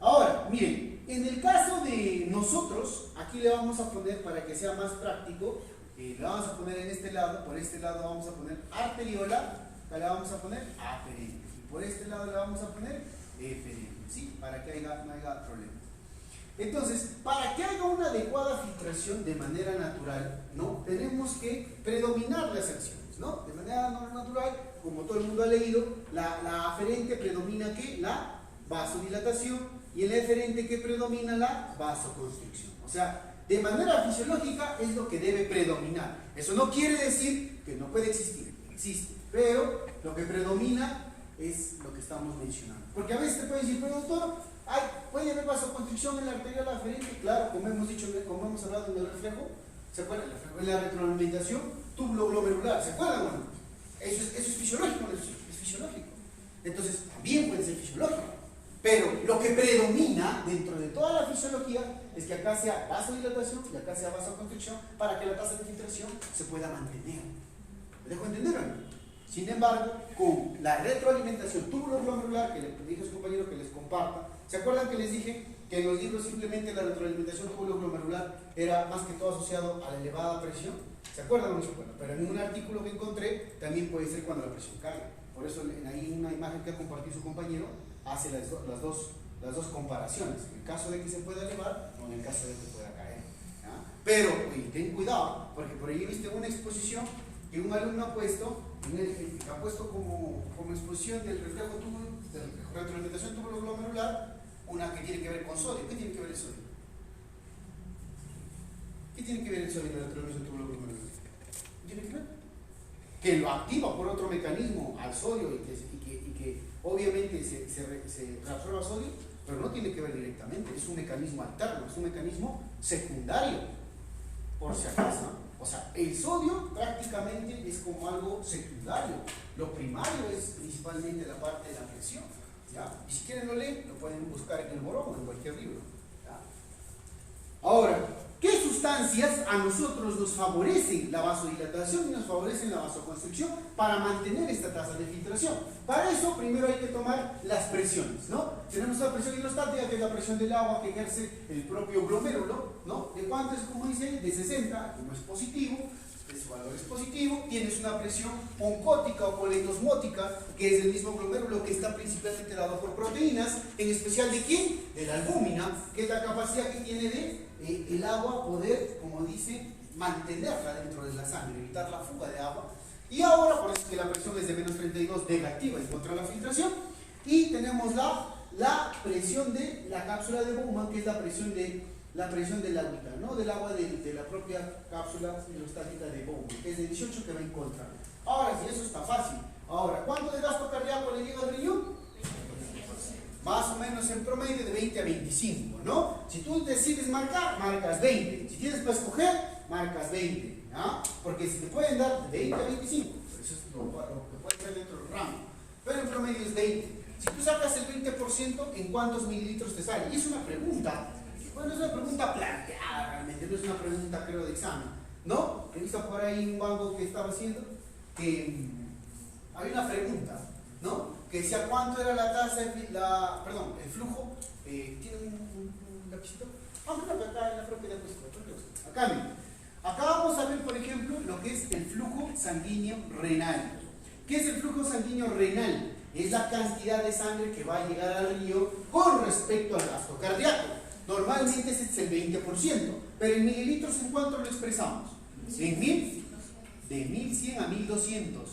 Ahora, miren, en el caso de nosotros, aquí le vamos a poner, para que sea más práctico, le vamos a poner en este lado, por este lado vamos a poner arteriola, acá le vamos a poner aferente, y por este lado le vamos a poner eferente, ¿sí? Para que no haya problemas. Entonces, para que haya una adecuada filtración de manera natural, ¿no? Tenemos que predominar las acciones, ¿no? De manera natural, como todo el mundo ha leído, la aferente predomina ¿qué? La vasodilatación, y el eferente que predomina la vasoconstricción. O sea, de manera fisiológica es lo que debe predominar. Eso no quiere decir que no puede existir, existe, pero lo que predomina es lo que estamos mencionando. Porque a veces te pueden decir, pero doctor, ¿puede haber vasoconstricción en la arteriola aferente? Claro, como hemos dicho, como hemos hablado en el reflejo, ¿se acuerdan? En la retroalimentación túbulo glomerular, ¿se acuerdan? Bueno, eso es fisiológico, es fisiológico. Entonces, también puede ser fisiológico. Pero lo que predomina dentro de toda la fisiología es que acá sea vasodilatación y acá sea vasoconstricción para que la tasa de filtración se pueda mantener. ¿Me dejo entender o no? Sin embargo, con la retroalimentación túbulo-glomerular, que le dije a su compañero que les comparta, ¿se acuerdan que les dije que en los libros simplemente la retroalimentación túbulo-glomerular era más que todo asociado a la elevada presión? ¿Se acuerdan o no se acuerdan? Pero en un artículo que encontré también puede ser cuando la presión cae. Por eso ahí una imagen que ha compartido su compañero hace las dos comparaciones, en el caso de que se pueda elevar o en el caso de que pueda caer, ¿ya? Pero ten cuidado, porque por ahí viste una exposición que un alumno ha puesto como exposición del reflejo de retroalimentación túbulo-glomerular, una que tiene que ver con sodio. ¿Qué tiene que ver el sodio? ¿Qué tiene que ver el sodio en la retroalimentación túbulo-glomerular? ¿Qué tiene que ver? Que lo activa por otro mecanismo al sodio y que obviamente se reabsorba sodio, pero no tiene que ver directamente, es un mecanismo alterno, es un mecanismo secundario, por si acaso. O sea, el sodio prácticamente es como algo secundario, lo primario es principalmente la parte de la presión, ¿ya? Y si quieren lo leen, lo pueden buscar en el Morón o en cualquier libro, ¿ya? Ahora, ¿qué sustancias a nosotros nos favorecen la vasodilatación y nos favorecen la vasoconstricción para mantener esta tasa de filtración? Para eso, primero hay que tomar las presiones, ¿no? Tenemos la presión hidrostática, que es la presión del agua que ejerce el propio glomérulo, ¿no? ¿De cuánto es, como dice? De 60, que no es positivo, su valor es positivo. Tienes una presión oncótica o coleidosmótica, que es el mismo glomérulo que está principalmente dado por proteínas, en especial ¿de quién? De la albúmina, que que es la capacidad que tiene de el agua poder, como dice, mantenerla dentro de la sangre, evitar la fuga de agua. Y ahora, por eso es que la presión es de menos 32 negativa en contra de la filtración. Y tenemos la presión de la cápsula de Bowman, que es la presión del agüita, ¿no? Del agua de la propia cápsula hidrostática de Bowman, que es de 18 que va en contra. Ahora, si eso está fácil. Ahora, ¿cuánto de gasto cardíaco le llega al riñón? Más o menos en promedio de 20 a 25, ¿no? Si tú decides marcar, marcas 20. Si tienes para escoger, marcas 20, ¿no? Porque si te pueden dar de 20 a 25, eso es lo que puede ser dentro del rango. Pero en promedio es 20. Si tú sacas el 20%, ¿en cuántos mililitros te sale? Y es una pregunta. Bueno, es una pregunta planteada realmente, no es una pregunta, creo, de examen, ¿no? He visto por ahí un banco que estaba haciendo que había una pregunta, ¿no? Que decía cuánto era la tasa, el flujo. ¿Tiene un lapicito? Aunque no, acá en la propia diapositiva. Acá, miren. Acá vamos a ver, por ejemplo, lo que es el flujo sanguíneo renal. ¿Qué es el flujo sanguíneo renal? Es la cantidad de sangre que va a llegar al riñón con respecto al gasto cardíaco. Normalmente ese es el 20%, pero en mililitros, ¿en cuánto lo expresamos? En 1000, de 1100 a 1200.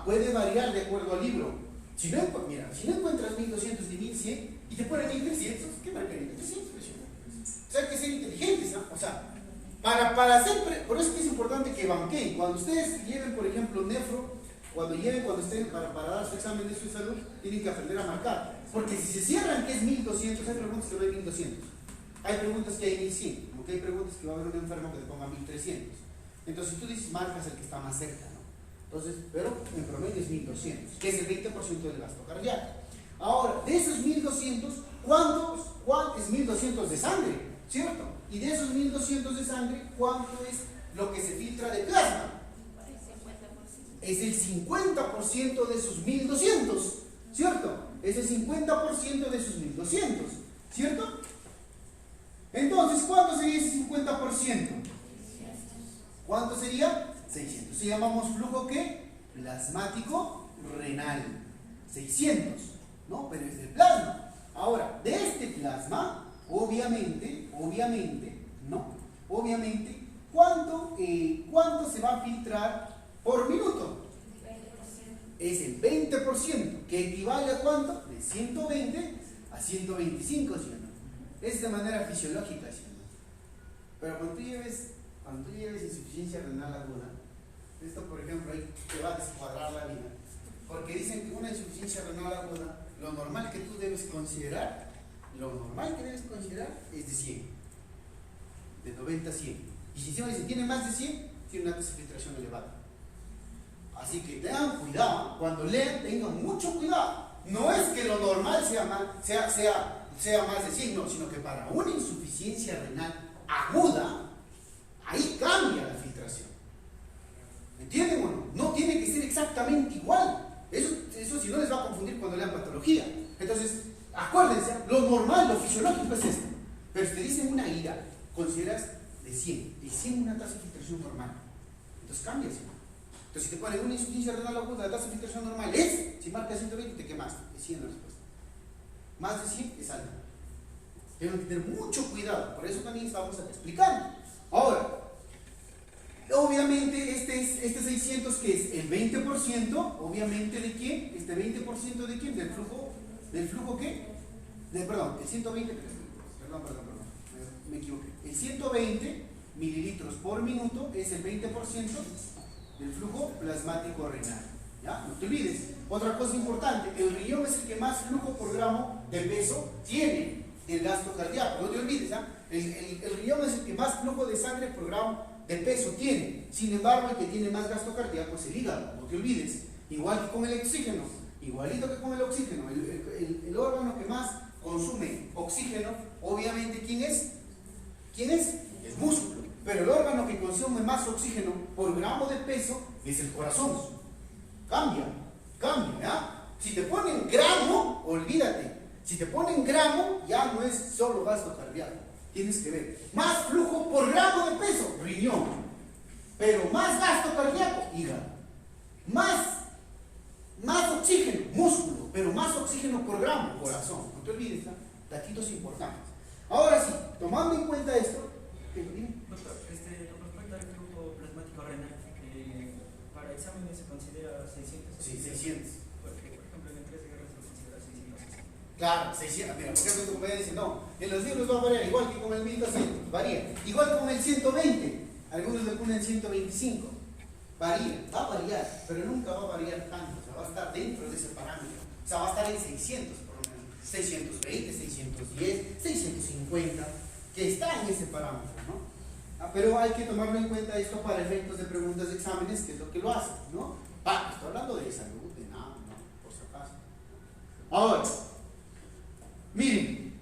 Puede variar de acuerdo al libro. Si no encuentras 1200 ni 1100 y te ponen 1300, ¿qué marcaría? 1300. O sea, hay que ser inteligentes, ¿no? O sea, para hacer, por eso es que es importante que banqueen. Cuando ustedes lleven, por ejemplo, nefro, cuando estén para dar su examen de su salud, tienen que aprender a marcar. Porque si se cierran que es 1200, hay preguntas que no hay 1200. Hay preguntas que hay 1100, como que hay preguntas que va a haber un enfermo que te ponga 1300. Entonces, si tú dices, marcas el que está más cerca, ¿no? Entonces, pero en promedio es 1200, que es el 20% del gasto cardíaco. Ahora, de esos 1200, ¿cuánto es 1200 de sangre? ¿Cierto? Y de esos 1200 de sangre, ¿cuánto es lo que se filtra de plasma? Es el 50% de esos 1200, ¿cierto? Es el 50% de esos 1200, ¿cierto? Entonces, ¿cuánto sería ese 50%? ¿Cuánto sería? 600. Se llamamos flujo ¿qué? Plasmático renal. 600, ¿no? Pero es del plasma. Ahora, de este plasma, obviamente, ¿no? Obviamente, ¿cuánto se va a filtrar por minuto? Es el 20%, que equivale a ¿cuánto? De 120 a 125, ¿sí o no? Es de manera fisiológica, ¿sí o no? Pero cuando tú lleves insuficiencia renal aguda, esto, por ejemplo, ahí te va a descuadrar la vida. Porque dicen que una insuficiencia renal aguda, lo normal que tú debes considerar, es de 100. De 90 a 100. Y si encima tiene más de 100, tiene una tasa de filtración elevada. Así que tengan cuidado, cuando lean, tengan mucho cuidado. No es que lo normal sea más de 100, no, sino que para una insuficiencia renal aguda, ahí cambia la filtración. ¿Entienden o no? No tiene que ser exactamente igual. Eso si no les va a confundir cuando lean patología. Entonces, acuérdense, lo normal, lo fisiológico es esto. Pero si te dicen una ira, consideras de 100. De 100 una tasa de filtración normal. Entonces cambia, ¿sí? Entonces, si te ponen una insuficiencia renal aguda, la tasa de filtración normal es, si marcas 120, te quemaste. Es 100 la respuesta. Más de 100 es alta. Deben tener mucho cuidado. Por eso también estamos explicando. Ahora, obviamente, este 600, que es el 20%, obviamente, ¿de quién? ¿Este 20% de quién? ¿Del flujo qué? Perdón, el 120, perdón, me equivoqué. El 120 mililitros por minuto es el 20% del flujo plasmático renal. ¿Ya? No te olvides. Otra cosa importante, el riñón es el que más flujo por gramo de peso tiene el gasto cardíaco. No te olvides, ¿ah? El riñón es el que más flujo de sangre por gramo de peso tiene. Sin embargo, el que tiene más gasto cardíaco es el hígado. No te olvides. Igual que con el oxígeno. Igualito que con el oxígeno. El órgano que más consume oxígeno, obviamente, ¿quién es? Es músculo. Pero el órgano que consume más oxígeno por gramo de peso es el corazón. Cambia, ¿ya? Si te ponen gramo, olvídate. Si te ponen gramo, ya no es solo gasto cardíaco. Tienes que ver. Más flujo por gramo de peso, riñón. Pero más gasto cardíaco, hígado. Más oxígeno, músculo. Pero más oxígeno por gramo, corazón. No te olvides, datitos importantes. Ahora sí, tomando en cuenta esto, ¿qué dime? Doctor, con respecto al flujo plasmático renal, para exámenes se considera 600. Sí, 600. Porque, por ejemplo, en el 3 de guerra se lo considera 660. Claro, 600. Mira, por ejemplo, tu compañero dice, no, en los libros va a variar, igual que con el 1200, varía. Igual con el 120, algunos le ponen 125, varía, va a variar, pero nunca va a variar tanto, o sea, va a estar dentro de ese parámetro. O sea, va a estar en 600 por lo menos, 620, 610, 650, que está en ese parámetro, ¿no? Pero hay que tomarlo en cuenta esto para efectos de preguntas de exámenes, que es lo que lo hace, ¿no? Estoy hablando de salud, de nada, ¿no? Por si acaso. Ahora, miren,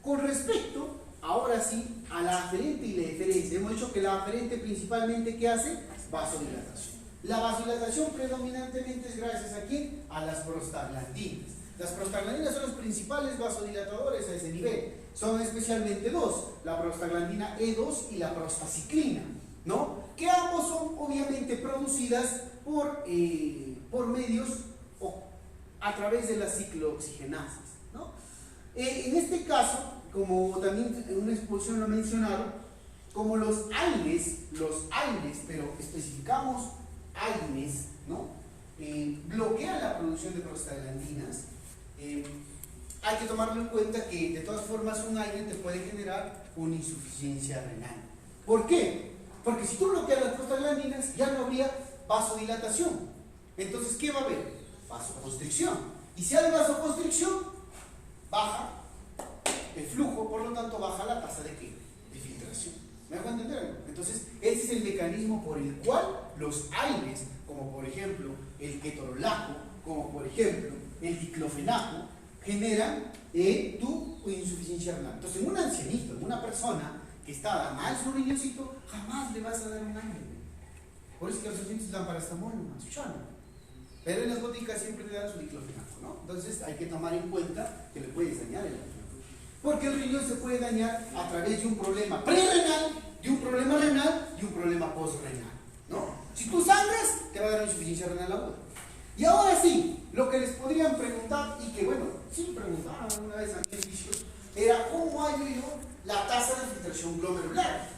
con respecto, ahora sí, a la aferente y la eferencia, hemos dicho que la aferente principalmente, ¿qué hace? Vasodilatación. La vasodilatación predominantemente es gracias a quién? A las prostaglandinas. Las prostaglandinas son los principales vasodilatadores a ese nivel. Son especialmente dos, la prostaglandina E2 y la prostaciclina, ¿no? Que ambos son obviamente producidas por medios o a través de las ciclooxigenases, ¿no? En este caso, como también en una exposición lo mencionaron, como los AINES, pero especificamos AINES, ¿no? Bloquean la producción de prostaglandinas. Hay que tomarlo en cuenta que de todas formas un AINE te puede generar una insuficiencia renal. ¿Por qué? Porque si tú bloqueas las prostaglandinas ya no habría vasodilatación. Entonces, ¿qué va a haber? Vasoconstricción. Y si hay vasoconstricción, baja el flujo, por lo tanto baja la tasa de ¿qué? De filtración. ¿Me hago entender? Entonces, ese es el mecanismo por el cual los AINES, como por ejemplo el ketorolaco, como por ejemplo el diclofenaco, generan tu insuficiencia renal. Entonces, en un ancianito, en una persona que está mal su riñoncito, jamás le vas a dar un AINE. Por eso que los ancianitos dan paracetamol, pero en las boticas siempre le dan su diclofenaco, ¿no? Entonces, hay que tomar en cuenta que le puedes dañar el riñón. Porque el riñón se puede dañar a través de un problema prerrenal, de un problema renal y un problema postrenal, ¿no? Si tú sangras, te va a dar una insuficiencia renal aguda. Y ahora sí, lo que les podrían preguntar, y que bueno, sí me preguntaron alguna vez a mi servicio, era cómo hallo yo la tasa de filtración glomerular.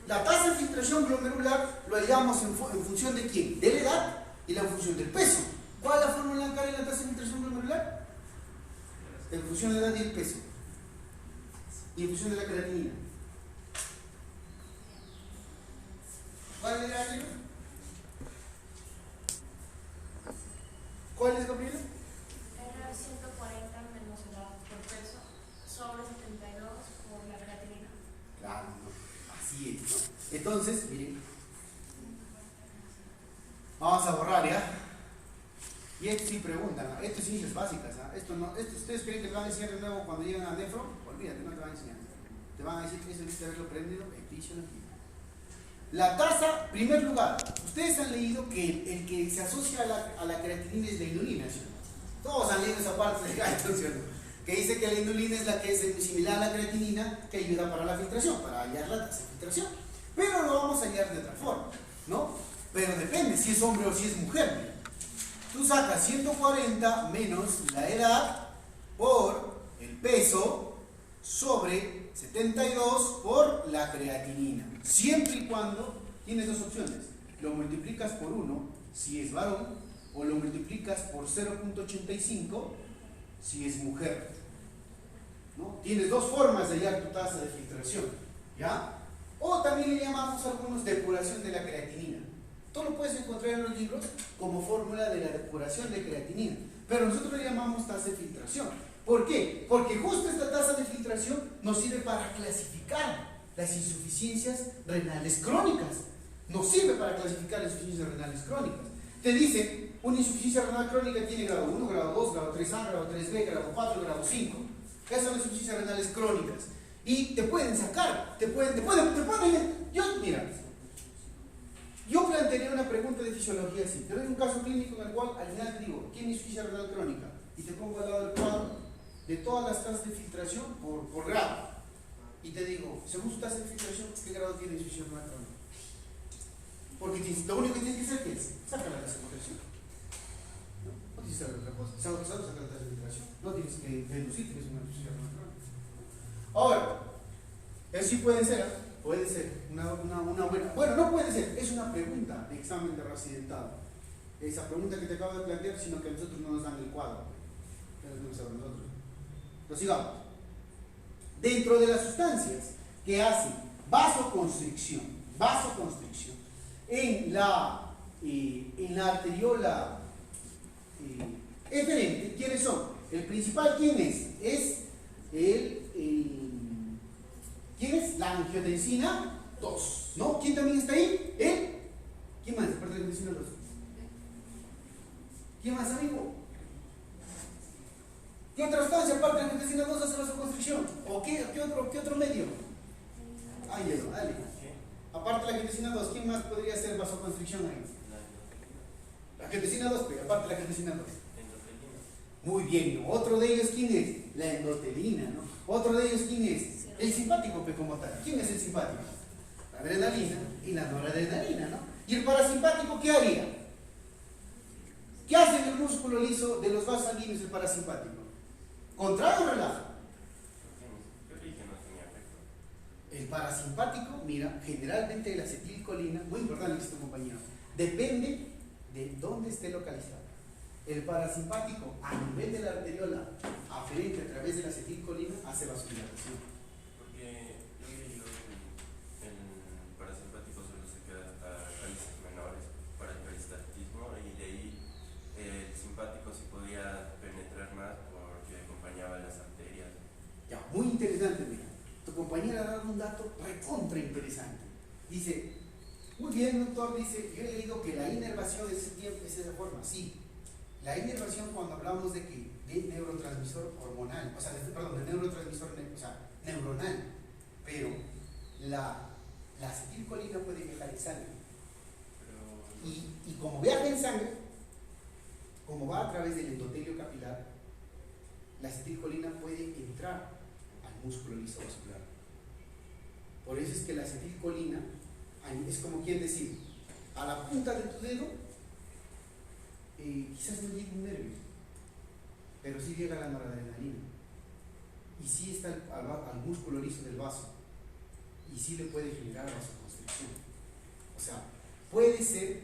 La tasa de filtración glomerular lo hallamos en función de quién, de la edad y la función del peso. ¿Cuál es la fórmula en la tasa de filtración glomerular? En función de la edad y el peso. Y en función de la creatinina. ¿Cuál es la creatinina? ¿Cuál es, Gabriela? Era 140 menos edad por peso, sobre 72 por la creatinina. Claro, no. Así es, ¿no? Entonces, miren, vamos a borrar, ¿ya? Y esto sí preguntan, ¿no? Esto es ciencias básicas, ¿ah? Esto ustedes creen que te van a enseñar de nuevo cuando lleguen a Nefro, olvídate, no te van a enseñar. Te van a decir que eso debiste haberlo aprendido en fisiología. La tasa, primer lugar, ustedes han leído que el que se asocia a la creatinina es la inulina, ¿sí? Todos han leído esa parte de Guyton, ¿sí? Que dice que la inulina es la que es similar a la creatinina, que ayuda para la filtración, para hallar la tasa de filtración. Pero lo vamos a hallar de otra forma, ¿no? Pero depende si es hombre o si es mujer. Tú sacas 140 menos la edad por el peso sobre 72 por la creatinina. Siempre y cuando tienes dos opciones. Lo multiplicas por 1 si es varón o lo multiplicas por 0.85 si es mujer, ¿no? Tienes dos formas de hallar tu tasa de filtración, ¿ya? O también le llamamos a algunos depuración de la creatinina. Tú lo puedes encontrar en los libros como fórmula de la depuración de creatinina, pero nosotros le llamamos tasa de filtración. ¿Por qué? Porque justo esta tasa de filtración nos sirve para clasificar las insuficiencias renales crónicas. Nos sirve para clasificar las insuficiencias renales crónicas. Te dicen, una insuficiencia renal crónica tiene grado 1, grado 2, grado 3A, grado 3B, grado 4, grado 5. Esas son las insuficiencias renales crónicas. Y te pueden sacar, te pueden, yo plantearía una pregunta de fisiología así. Te doy un caso clínico en el cual al final te digo, ¿quién es insuficiencia renal crónica? Y te pongo al lado del cuadro de todas las tasas de filtración por grado. Y te digo, según su tasa de filtración, ¿qué grado tiene insuficiencia renal crónica? Porque lo único que tienes que hacer es sacar la tasa de filtración. No tienes que hacer otra cosa. Sacar la tasa de filtración. No tienes que deducir que es una insuficiencia renal crónica. Ahora, Eso sí puede ser, ¿eh? Puede ser una buena. Bueno, no puede ser, es una pregunta de examen de reaccidentado. Esa pregunta que te acabo de plantear, sino que a nosotros no nos dan el cuadro. Eso no lo sabemos nosotros. Prosigamos. Dentro de las sustancias que hacen vasoconstricción en la arteriola eferente, ¿quiénes son? El principal, ¿quién es? Es ¿quién es? La angiotensina 2, ¿no? ¿Quién también está ahí? ¿Quién más? Aparte de la angiotensina 2. ¿Quién más, amigo? ¿Qué otra sustancia aparte de la angiotensina 2 hace vasoconstricción? ¿O qué otro medio? Ah, hielo, dale. Aparte de la angiotensina 2, ¿quién más podría hacer vasoconstricción ahí? La angiotensina 2, pero aparte de la angiotensina 2. Muy bien, ¿no? Otro de ellos, ¿quién es? La endotelina, ¿no? Otro de ellos, ¿quién es? El simpático, pues, como tal. ¿Quién es el simpático? La adrenalina y la noradrenalina, ¿no? ¿Y el parasimpático qué haría? ¿Qué hace en el músculo liso de los vasos sanguíneos el parasimpático? ¿Contrae o relaja? El parasimpático, mira, generalmente la acetilcolina, muy importante esto, compañero, depende de dónde esté localizado. El parasimpático, a nivel de la arteriola aferente a través de la acetilcolina, hace vasodilatación. Porque yo he leído que el parasimpático solo se queda hasta raíces menores para el peristaltismo, y de ahí el simpático sí podía penetrar más porque acompañaba las arterias. Ya, muy interesante, mira. Tu compañera ha dado un dato recontra interesante. Dice, muy bien, doctor, dice, yo he leído que la inervación de ese tiempo es de esa forma. Sí, la inervación cuando hablamos de neurotransmisor hormonal, o sea, de neurotransmisor neuronal, pero la acetilcolina puede viajar en sangre. Y como viaja en sangre, como va a través del endotelio capilar, la acetilcolina puede entrar al músculo liso vascular. Por eso es que la acetilcolina es como quien decir, a la punta de tu dedo, quizás no llegue un nervio, pero sí llega la noradrenalina y sí está al músculo liso del vaso y sí le puede generar vasoconstricción. O sea, puede ser,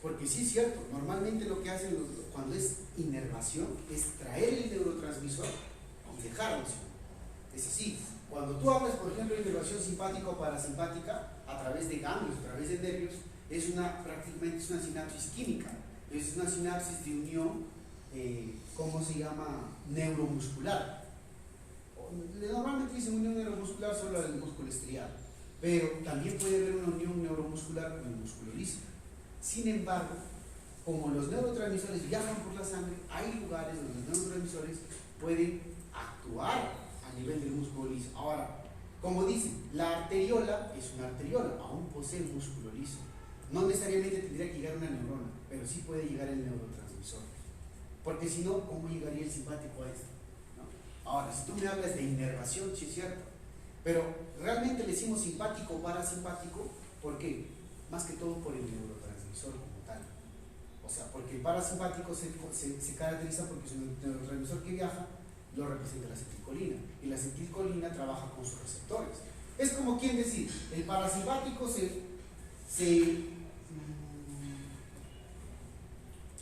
porque sí es cierto, normalmente lo que hacen cuando es inervación es traer el neurotransmisor y dejarlo. Es así. Cuando tú hablas, por ejemplo, de inervación simpática o parasimpática a través de ganglios, a través de nervios, prácticamente es una sinapsis química, es una sinapsis de unión, ¿cómo se llama? Neuromuscular. Normalmente dicen unión neuromuscular solo del músculo estriado, pero también puede haber una unión neuromuscular con el músculo liso. Sin embargo, como los neurotransmisores viajan por la sangre, hay lugares donde los neurotransmisores pueden actuar a nivel del músculo liso. Ahora, como dicen, la arteriola es una arteriola, aún posee músculo liso. No necesariamente tendría que llegar una neurona, pero sí puede llegar el neurotransmisor. Porque si no, ¿cómo llegaría el simpático a esto? ¿No? Ahora, si tú me hablas de inervación, sí es cierto. Pero realmente le decimos simpático o parasimpático, ¿por qué? Más que todo por el neurotransmisor como tal. O sea, porque el parasimpático se caracteriza porque es un neurotransmisor que viaja, lo representa la acetilcolina. Y la acetilcolina trabaja con sus receptores. Es como quien decir, el parasimpático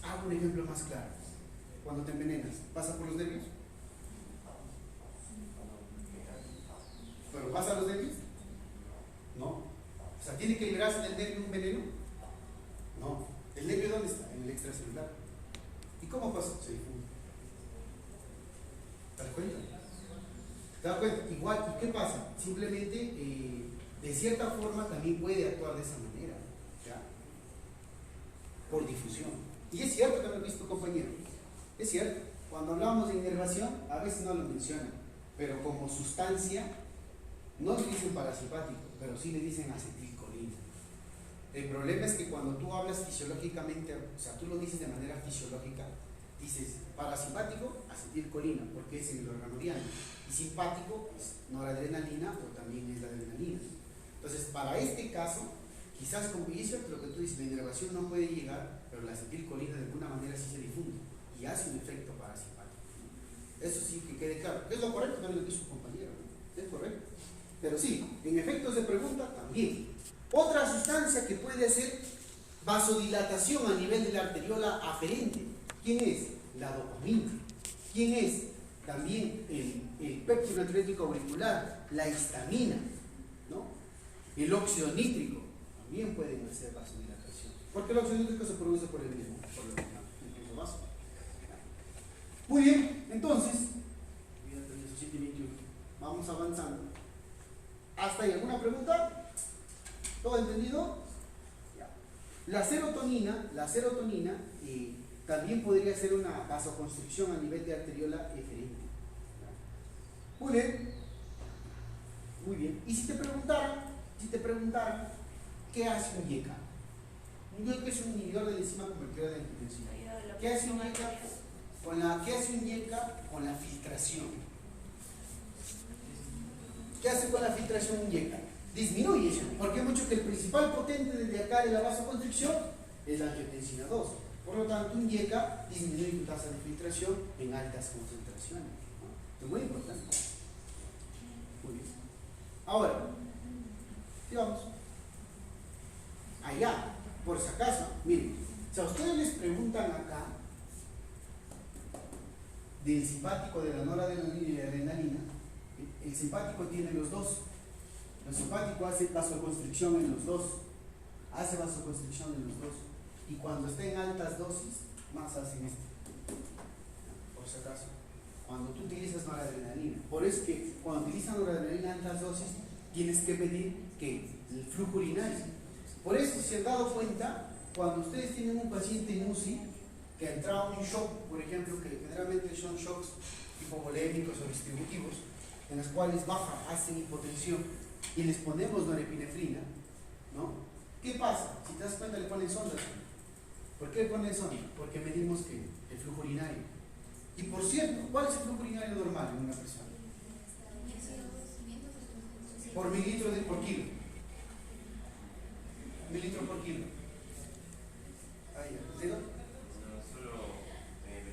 hago un ejemplo más claro. Cuando te envenenas, ¿pasa por los nervios? ¿Pero pasa a los nervios? No. O sea, ¿tiene que liberarse del nervio un veneno? No. ¿El nervio dónde está? En el extracelular. ¿Y cómo pasa? Se difunde. ¿Te das cuenta? ¿Te das cuenta? Igual, ¿y qué pasa? Simplemente, de cierta forma, también puede actuar de esa manera. ¿Ya? Por difusión. Y es cierto que lo he visto, compañero. Es cierto. Cuando hablamos de inervación, a veces no lo mencionan. Pero como sustancia, no le dicen parasimpático, pero sí le dicen acetilcolina. El problema es que cuando tú hablas fisiológicamente, o sea, tú lo dices de manera fisiológica, dices parasimpático, acetilcolina, porque es en el órgano diana, y simpático, pues noradrenalina, o también es la adrenalina. Entonces, para este caso, quizás como es cierto lo que tú dices, la inervación no puede llegar, pero la acetilcolina de alguna manera sí se difunde y hace un efecto parasimpático. Eso sí que quede claro. Es lo correcto también lo que hizo su compañero, ¿no? Es correcto. Pero sí, en efectos de pregunta también. Otra sustancia que puede hacer vasodilatación a nivel de la arteriola aferente. ¿Quién es? La dopamina. ¿Quién es? También el péptido natriúrico auricular, la histamina, ¿no? El óxido nítrico también pueden hacer vasodilatación. Porque el óxido nítrico se produce por el mismo vaso. Muy bien, entonces, vamos avanzando. ¿Hasta ahí alguna pregunta? ¿Todo entendido? Ya. La serotonina también podría ser una vasoconstricción a nivel de arteriola eferente. Muy bien. Muy bien. Y si te preguntaran, ¿qué hace un YECA? Un YECA es un inhibidor de la enzima convertidora de angiotensina. ¿Qué hace un YECA? ¿Qué hace un YECA con la filtración? ¿Qué hace con la filtración un YECA? Disminuye eso, porque hemos dicho que el principal potente desde acá de la vasoconstricción es la angiotensina 2. Por lo tanto, un YECA disminuye tu tasa de filtración en altas concentraciones, ¿no? Es muy importante. Muy bien. Ahora, sigamos. Allá, por si acaso, miren, si a ustedes les preguntan acá del simpático de la noradrenalina y la adrenalina, el simpático tiene los dos. El simpático hace vasoconstricción en los dos. Y cuando está en altas dosis, más hacen esto. Por si acaso. Cuando tú utilizas noradrenalina. Por eso que cuando utilizas noradrenalina en altas dosis, tienes que pedir que el flujo urinario. Por eso, si han dado cuenta, cuando ustedes tienen un paciente en UCI que ha entrado en un shock, por ejemplo, que generalmente son shocks hipovolémicos o distributivos, en los cuales hacen hipotensión y les ponemos norepinefrina, ¿no? ¿Qué pasa? Si te das cuenta, le ponen sondas. ¿Por qué le ponen sondas? Porque medimos que el flujo urinario. Y por cierto, ¿cuál es el flujo urinario normal en una persona? Por mililitro por kilo. Mililitro por kilo. Ahí, ¿entendido? No, solo el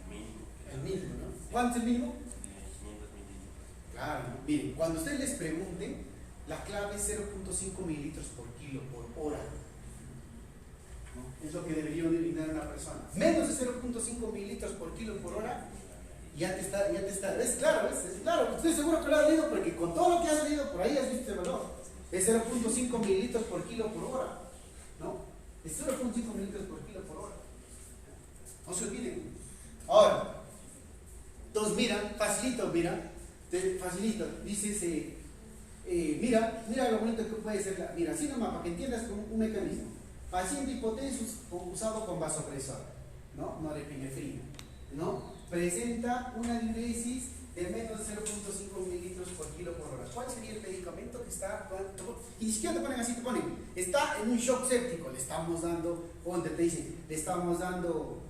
mínimo. El mínimo, ¿no? ¿Cuánto es el mínimo? 500 mililitros. Claro, miren, cuando ustedes les pregunten, la clave es 0.5 mililitros por kilo por hora. ¿No? Es lo que debería orinar una persona. Menos de 0.5 mililitros por kilo por hora, ya te está. Es claro, estoy seguro que lo has leído porque con todo lo que has leído por ahí has visto el valor. Es 0.5 mililitros por kilo por hora. ¿No? Es 0.5 mililitros por kilo por hora. No se olviden. Ahora, entonces mira, facilito, dices, mira lo bonito que puede ser, mira, así nomás, para que entiendas como un mecanismo. Paciente hipotenso usado con vasopresor, ¿no? Norepinefrina, ¿no? Presenta una diuresis de menos de 0.5 mililitros por kilo por hora. ¿Cuál sería el medicamento que está? Y ni siquiera te ponen así, te ponen, está en un shock séptico, le estamos dando, te dicen, le estamos dando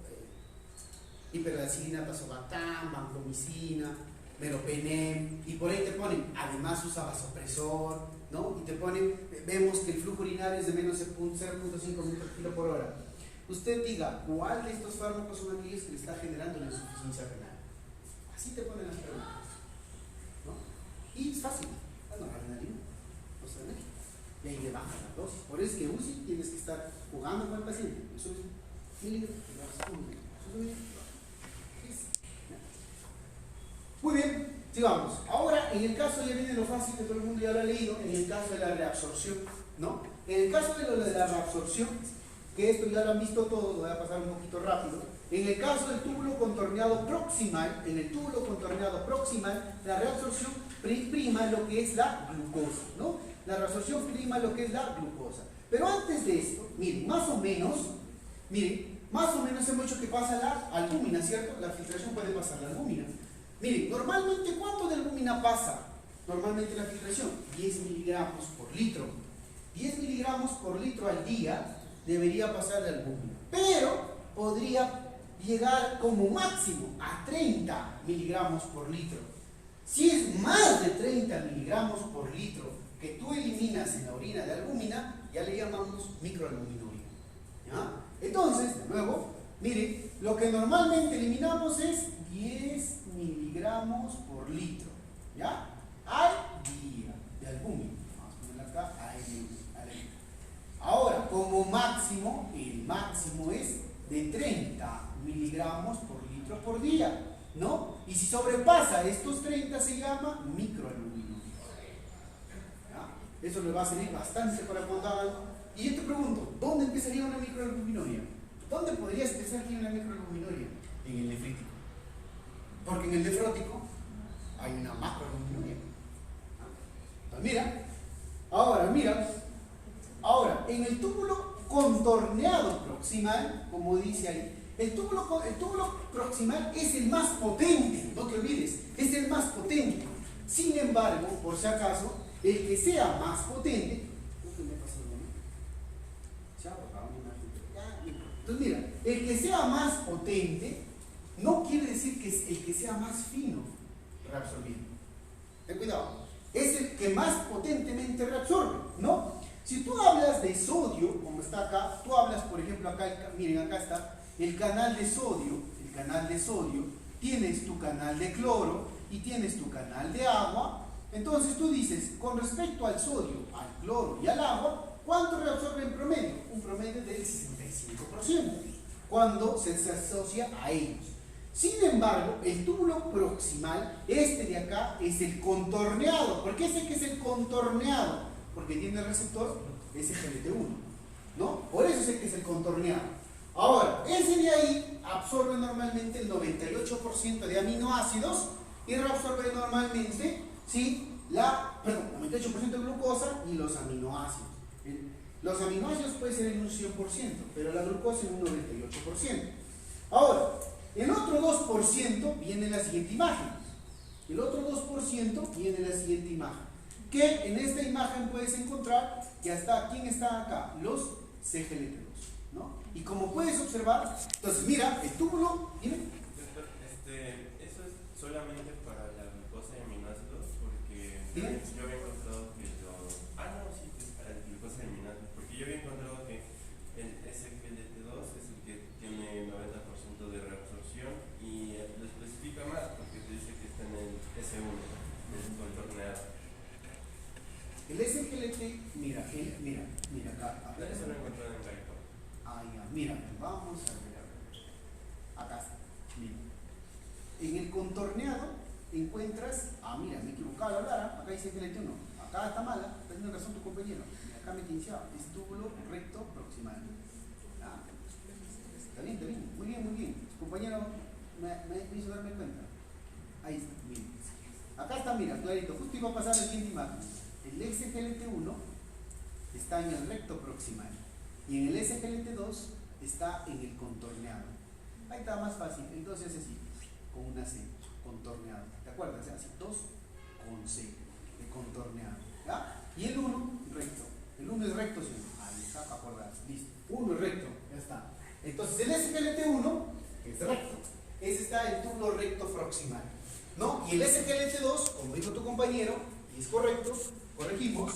hiperlacilina, tazobactam, vancomicina, meropenem, y por ahí te ponen, además usa vasopresor, ¿no? Y te ponen, vemos que el flujo urinario es de menos de 0.5 mililitros por kilo por hora. Usted diga, ¿cuál de estos fármacos son aquellos que le está generando la insuficiencia renal? Así te ponen las preguntas, ¿no? Y es fácil, la adrenalina, y ahí le bajan la dosis. Por eso es que UCI tienes que estar jugando con el paciente. Eso es mililitros, muy bien, sigamos. Ahora, en el caso, ya viene lo fácil que todo el mundo ya lo ha leído, en el caso de la reabsorción, ¿no? En el caso de lo de la reabsorción, que esto ya lo han visto todos, lo voy a pasar un poquito rápido. En el caso del túbulo contorneado proximal, la reabsorción prima lo que es la glucosa, ¿no? La reabsorción prima lo que es la glucosa. Pero antes de esto, miren, más o menos hemos dicho que pasa la albúmina, ¿cierto? La filtración puede pasar la albúmina. Miren, normalmente, ¿cuánto de albúmina pasa? Normalmente la filtración, 10 miligramos por litro. 10 miligramos por litro al día debería pasar la albúmina. Pero podría llegar como máximo a 30 miligramos por litro. Si es más de 30 miligramos por litro que tú eliminas en la orina de albúmina, ya le llamamos microalbuminuria. ¿Ya? Entonces, de nuevo, miren, lo que normalmente eliminamos es 10 miligramos por litro, ¿ya? Al día. el máximo es de 30 miligramos por litro por día, ¿no? Y si sobrepasa estos 30 se llama microalbuminuria. ¿Ya? Eso le va a servir bastante para cuando hagan. Y yo te pregunto, ¿dónde empezaría una microalbuminuria? ¿Dónde podrías pensar que hay una microalbuminuria? En el nefrítico. Porque en el nefrótico hay una macroalbuminuria. Entonces, ahora, en el túbulo contorneado proximal, como dice ahí, el túbulo proximal es el más potente, no te olvides, es el más potente. Sin embargo, por si acaso, el que sea más potente, entonces mira, el que sea más potente no quiere decir que es el que sea más fino reabsorbiendo. Ten cuidado, es el que más potentemente reabsorbe, ¿no? Si tú hablas de sodio, como está acá, tú hablas, por ejemplo, acá, miren, acá está el canal de sodio, tienes tu canal de cloro y tienes tu canal de agua. Entonces tú dices, con respecto al sodio, al cloro y al agua, ¿cuánto reabsorbe en promedio? Un promedio del 65%, cuando se asocia a ellos. Sin embargo, el túbulo proximal, este de acá, es el contorneado. ¿Por qué sé que es el contorneado? Porque tiene el receptor SGLT1, ¿no? Por eso sé que es el contorneado. Ahora, ese de ahí absorbe normalmente el 98% de aminoácidos y reabsorbe normalmente, ¿sí? 98% de glucosa y los aminoácidos. Los aminoácidos pueden ser en un 100%, pero la glucosa en un 98%. Ahora, el otro 2% viene en la siguiente imagen. Que en esta imagen puedes encontrar que hasta quién está acá, los CGLT2, ¿no? Y como puedes observar, entonces mira, el túbulo, dime. Doctor, eso es solamente para la glucosa y aminoácidos, porque ¿Dime? yo había encontrado que sí, es para la glucosa y aminoácidos, porque yo había encontrado que el SGLT2 es el que tiene 90% de reabsorción y lo especifica más, porque te dice que está en el S1, el contorneado. El SGLT, mira acá. A ver, Eso lo he encontrado en California. Ah, ya, mira, vamos a ver. Acá está, mira. En el contorneado encuentras, mira, me he equivocado al hablar, acá dice SGLT1. Acá está mala, está teniendo razón tu compañero. Mira, acá me he quinceado, es túbulo recto proximal. Está bien, muy bien. Tu compañero me hizo darme cuenta. Ahí está, mira. Acá está, mira, clarito, justo iba a pasar la siguiente imagen. El SGLT1 está en el recto proximal y en el SGLT2 está en el contorneado. Ahí está más fácil, entonces así, con una C, contorneado. ¿Te acuerdas? Así, 2 con C, de contorneado. ¿Ya? Y el 1 recto. El 1 es recto, sí. Ahí está, para acordar. Listo. 1 es recto, ya está. Entonces el SGLT1 es recto. Ese está en el túbulo recto proximal, ¿no? Y el SGLT2, como dijo tu compañero, y es correcto, corregimos,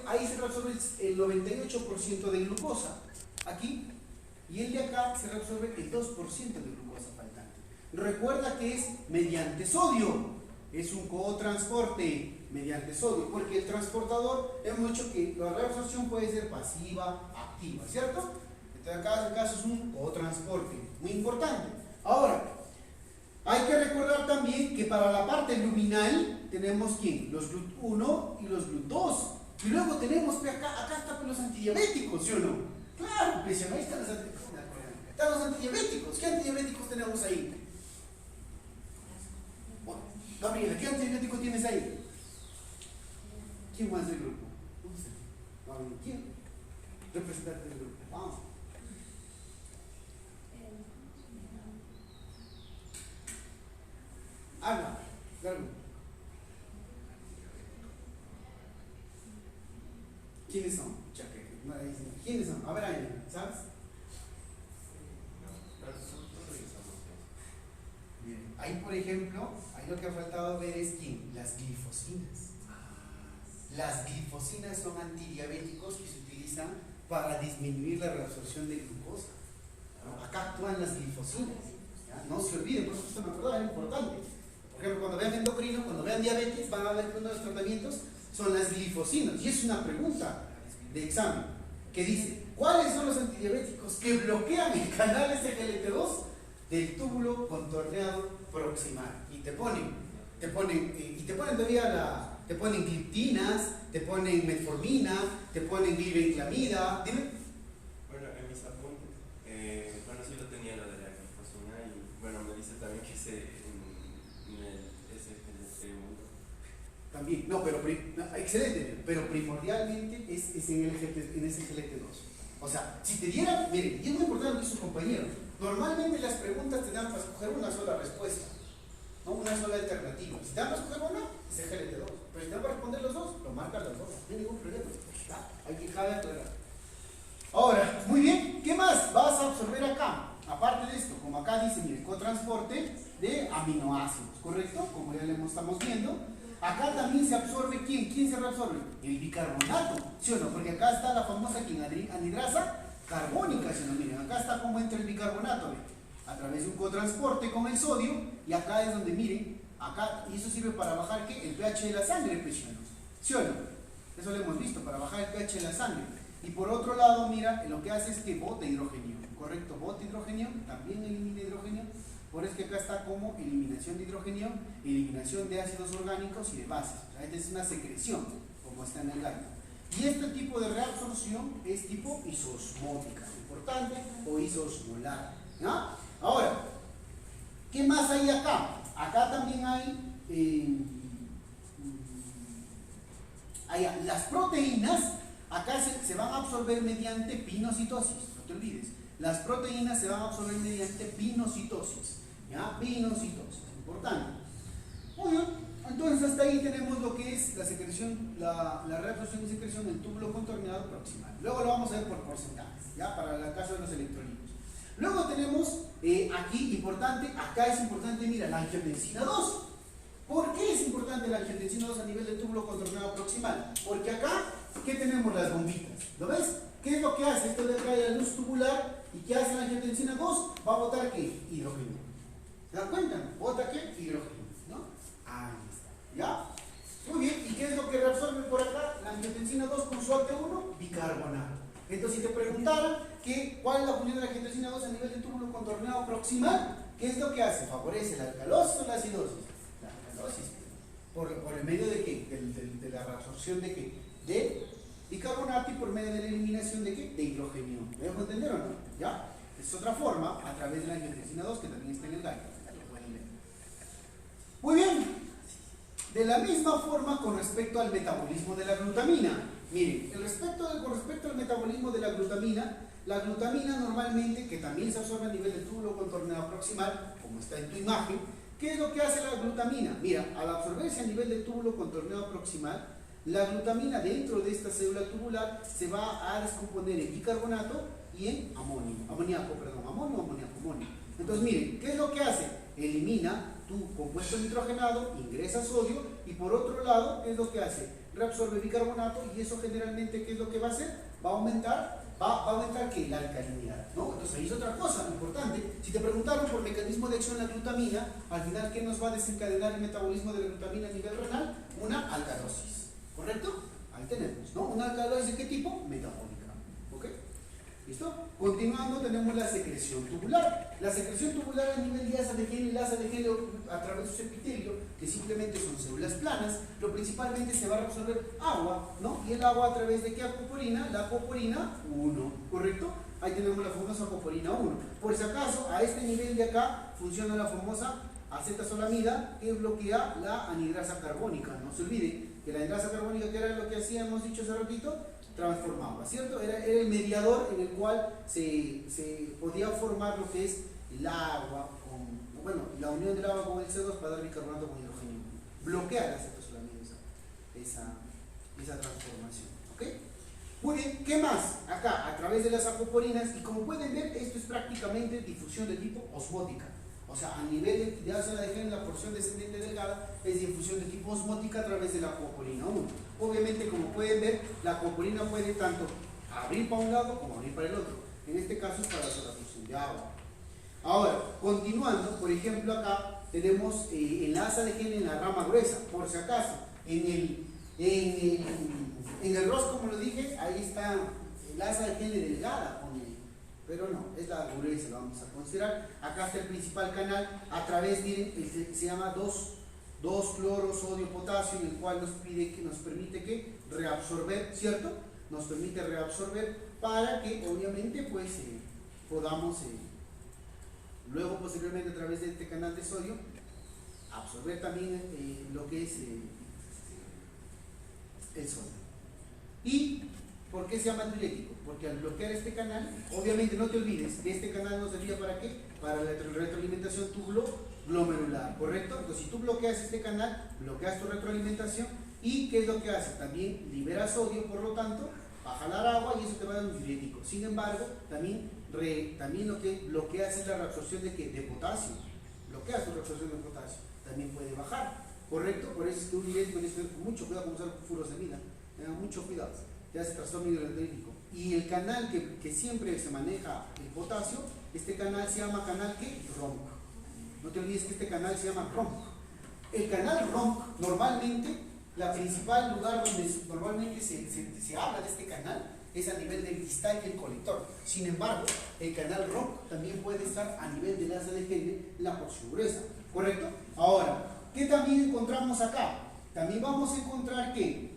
ahí se reabsorbe el 98% de glucosa, aquí, y el de acá se reabsorbe el 2% de glucosa faltante. Recuerda que es mediante sodio, es un cotransporte mediante sodio, porque el transportador, hemos dicho que la reabsorción puede ser pasiva, activa, ¿cierto? Entonces acá el caso es un cotransporte, muy importante. Ahora, hay que recordar también que para la parte luminal tenemos ¿quién? Los GLUT1 y los GLUT2. Y luego tenemos, acá están los antidiabéticos, ¿sí o no? Claro, pues ahí están los antidiabéticos. ¿Qué antidiabéticos tenemos ahí? Bueno, Gabriela, ¿qué antidiabético tienes ahí? ¿Quién más del grupo? ¿Quién? Representante del grupo. Vamos. Habla, claro. ¿Quiénes son? ¿Quiénes son? A ver ahí, ¿sabes? Bien. Ahí, por ejemplo, ahí lo que ha faltado ver es quién, las glifosinas. Las glifosinas son antidiabéticos que se utilizan para disminuir la reabsorción de glucosa. Acá actúan las glifosinas. ¿Ya? No se olviden, por eso esto me acordaba, es importante. Por ejemplo, cuando vean endocrino, cuando vean diabetes, van a ver que uno de los tratamientos son las glifosinas. Y es una pregunta de examen. que dice, ¿cuáles son los antidiabéticos que bloquean el canal SGLT2 del túbulo contorneado proximal? Y te ponen todavía te ponen gliptinas, te ponen metformina, te ponen glibenclamida, dime. Bueno, en mis apuntes, bueno, sí lo tenía lo de la glifosina y bueno, me dice también que en el SGLT1. También, no, pero excelente, pero primordialmente es en el SGLT2. O sea, si te dieran, miren, y es muy importante lo que dice su compañero, normalmente las preguntas te dan para escoger una sola respuesta, no una sola alternativa. Si te dan para escoger una, es SGLT2, pero si te dan para responder los dos, lo marcas los dos, no hay ningún problema. ¿Está? Hay que dejar de aclarar. Ahora, muy bien, ¿qué más vas a absorber acá? Aparte de esto, como acá dice, mire, cotransporte de aminoácidos, ¿correcto? Como ya le estamos viendo. Acá también se absorbe ¿quién? ¿Quién se reabsorbe? El bicarbonato, ¿sí o no? Porque acá está la famosa anhidrasa carbónica, ¿sí o no? Miren, acá está cómo entra el bicarbonato, ¿ve? A través de un cotransporte con el sodio, y acá es donde, miren, acá, y eso sirve para bajar ¿qué? El pH de la sangre, ¿sí o no? Eso lo hemos visto, para bajar el pH de la sangre. Y por otro lado, mira, lo que hace es que bota hidrógeno, ¿correcto? Bota hidrógeno, también elimina hidrógeno. Por eso es que acá está como eliminación de hidrógeno, eliminación de ácidos orgánicos y de bases. O sea, esta es una secreción, como está en el gallo. Y este tipo de reabsorción es tipo isosmótica, importante, o isosmolar. ¿Ya? Ahora, ¿qué más hay acá? Acá también hay las proteínas, acá se van a absorber mediante pinocitosis, no te olvides. Las proteínas se van a absorber mediante pinocitosis. ¿Ya? Pinocitosis, importante. Muy bien, entonces hasta ahí tenemos lo que es la secreción, la reabsorción y secreción del túbulo contorneado proximal. Luego lo vamos a ver por porcentajes, ¿ya? Para el caso de los electrolitos. Luego tenemos aquí, acá es importante, mira, la angiotensina 2. ¿Por qué es importante la angiotensina 2 a nivel del túbulo contorneado proximal? Porque acá, ¿qué tenemos? Las bombitas. ¿Lo ves? ¿Qué es lo que hace? Esto le trae la luz tubular. ¿Y qué hace la angiotensina 2? Va a botar ¿qué? Hidrógeno. ¿Se dan cuenta? ¿Bota qué? Hidrógeno, ¿no? Ahí está. ¿Ya? Muy bien. ¿Y qué es lo que reabsorbe por acá? La angiotensina 2 con su AT1, bicarbonato. Entonces, si te preguntaran cuál es la función de la angiotensina 2 a nivel del túbulo contorneado proximal, ¿qué es lo que hace? ¿Favorece la alcalosis o la acidosis? La alcalosis. ¿Por el medio de qué? De la reabsorción de qué? De bicarbonato y por medio de la eliminación de qué? De hidrógeno. ¿Me dejo entender o no? ¿Ya? Es otra forma a través de la angiotensina 2 que también está en el gallo. Muy bien. De la misma forma con respecto al metabolismo de la glutamina. Miren, con respecto al metabolismo de la glutamina normalmente, que también se absorbe a nivel del túbulo contorneado proximal, como está en tu imagen, ¿qué es lo que hace la glutamina? Mira, al absorberse a nivel del túbulo contorneado proximal, la glutamina dentro de esta célula tubular se va a descomponer en bicarbonato y en amoníaco. Entonces miren, ¿qué es lo que hace? Elimina tu compuesto nitrogenado, ingresa sodio y por otro lado, ¿qué es lo que hace? Reabsorbe bicarbonato y eso generalmente, ¿qué es lo que va a hacer? Va a aumentar ¿qué? La alcalinidad, ¿no? Entonces ahí es otra cosa importante. Si te preguntaron por mecanismo de acción de la glutamina, al final, ¿qué nos va a desencadenar el metabolismo de la glutamina a nivel renal? Una alcalosis. ¿Correcto? Ahí tenemos, ¿no? ¿Una alcalosis de qué tipo? Metabólica. ¿Ok? ¿Listo? Continuando, tenemos la secreción tubular. La secreción tubular a nivel de asa de genio y la asa de genio a través de su epitelio, que simplemente son células planas, lo principalmente se va a reabsorber agua, ¿no? Y el agua a través de qué acoporina? La acoporina 1, ¿correcto? Ahí tenemos la famosa acoporina 1. Por si acaso, a este nivel de acá funciona la famosa acetazolamida que bloquea la anhidrasa carbónica. No se olvide que la anhidrasa carbónica, que era lo que hacíamos dicho hace ratito, transformaba, ¿cierto? Era el mediador en el cual se podía formar lo que es el agua la unión del agua con el CO2 para dar bicarbonato con hidrógeno. Bloquea la acetazolamida esa transformación, ¿ok? Muy bien, ¿qué más? Acá, a través de las acoporinas, y como pueden ver, esto es prácticamente difusión de tipo osmótica. O sea, a nivel de asa de genio, la porción descendente delgada es difusión de tipo osmótica a través de la acoporina 1. Obviamente, como pueden ver, la acoporina puede tanto abrir para un lado como abrir para el otro. En este caso es para la transfusión de agua. Ahora, continuando, por ejemplo, acá tenemos en la asa de genio en la rama gruesa, por si acaso, en el ROS, como lo dije, ahí está la asa de Henle delgada, pone ahí. Pero no, es la dureza, lo vamos a considerar. Acá está el principal canal, a través, miren, se llama 2-cloro sodio potasio, en el cual nos permite que reabsorber, ¿cierto? Nos permite reabsorber para que obviamente pues podamos luego posteriormente a través de este canal de sodio absorber también lo que es el sodio. ¿Y por qué se llama diurético? Porque al bloquear este canal, obviamente no te olvides que este canal nos servía para qué, para la retroalimentación túbulo-glomerular, ¿correcto? Entonces si tú bloqueas este canal, bloqueas tu retroalimentación y ¿qué es lo que hace? También libera sodio, por lo tanto va a jalar agua y eso te va a dar un diurético. Sin embargo, también lo que bloqueas es la reabsorción de ¿qué? De potasio. Bloqueas tu reabsorción de potasio, también puede bajar, ¿correcto? Por eso es que un diurético tienes que tener mucho cuidado con usar furosemida, tengan mucho cuidado, te hace trastorno hidroeléctrico. Y el canal que siempre se maneja el potasio, este canal se llama canal ¿qué? ROMC. No te olvides que este canal se llama ROMC. El canal ROMC normalmente, la principal lugar donde normalmente se habla de este canal es a nivel del distal y el colector. Sin embargo, el canal ROMC también puede estar a nivel del asa de Henle, la porción gruesa, ¿correcto? Ahora, ¿qué también encontramos acá? También vamos a encontrar que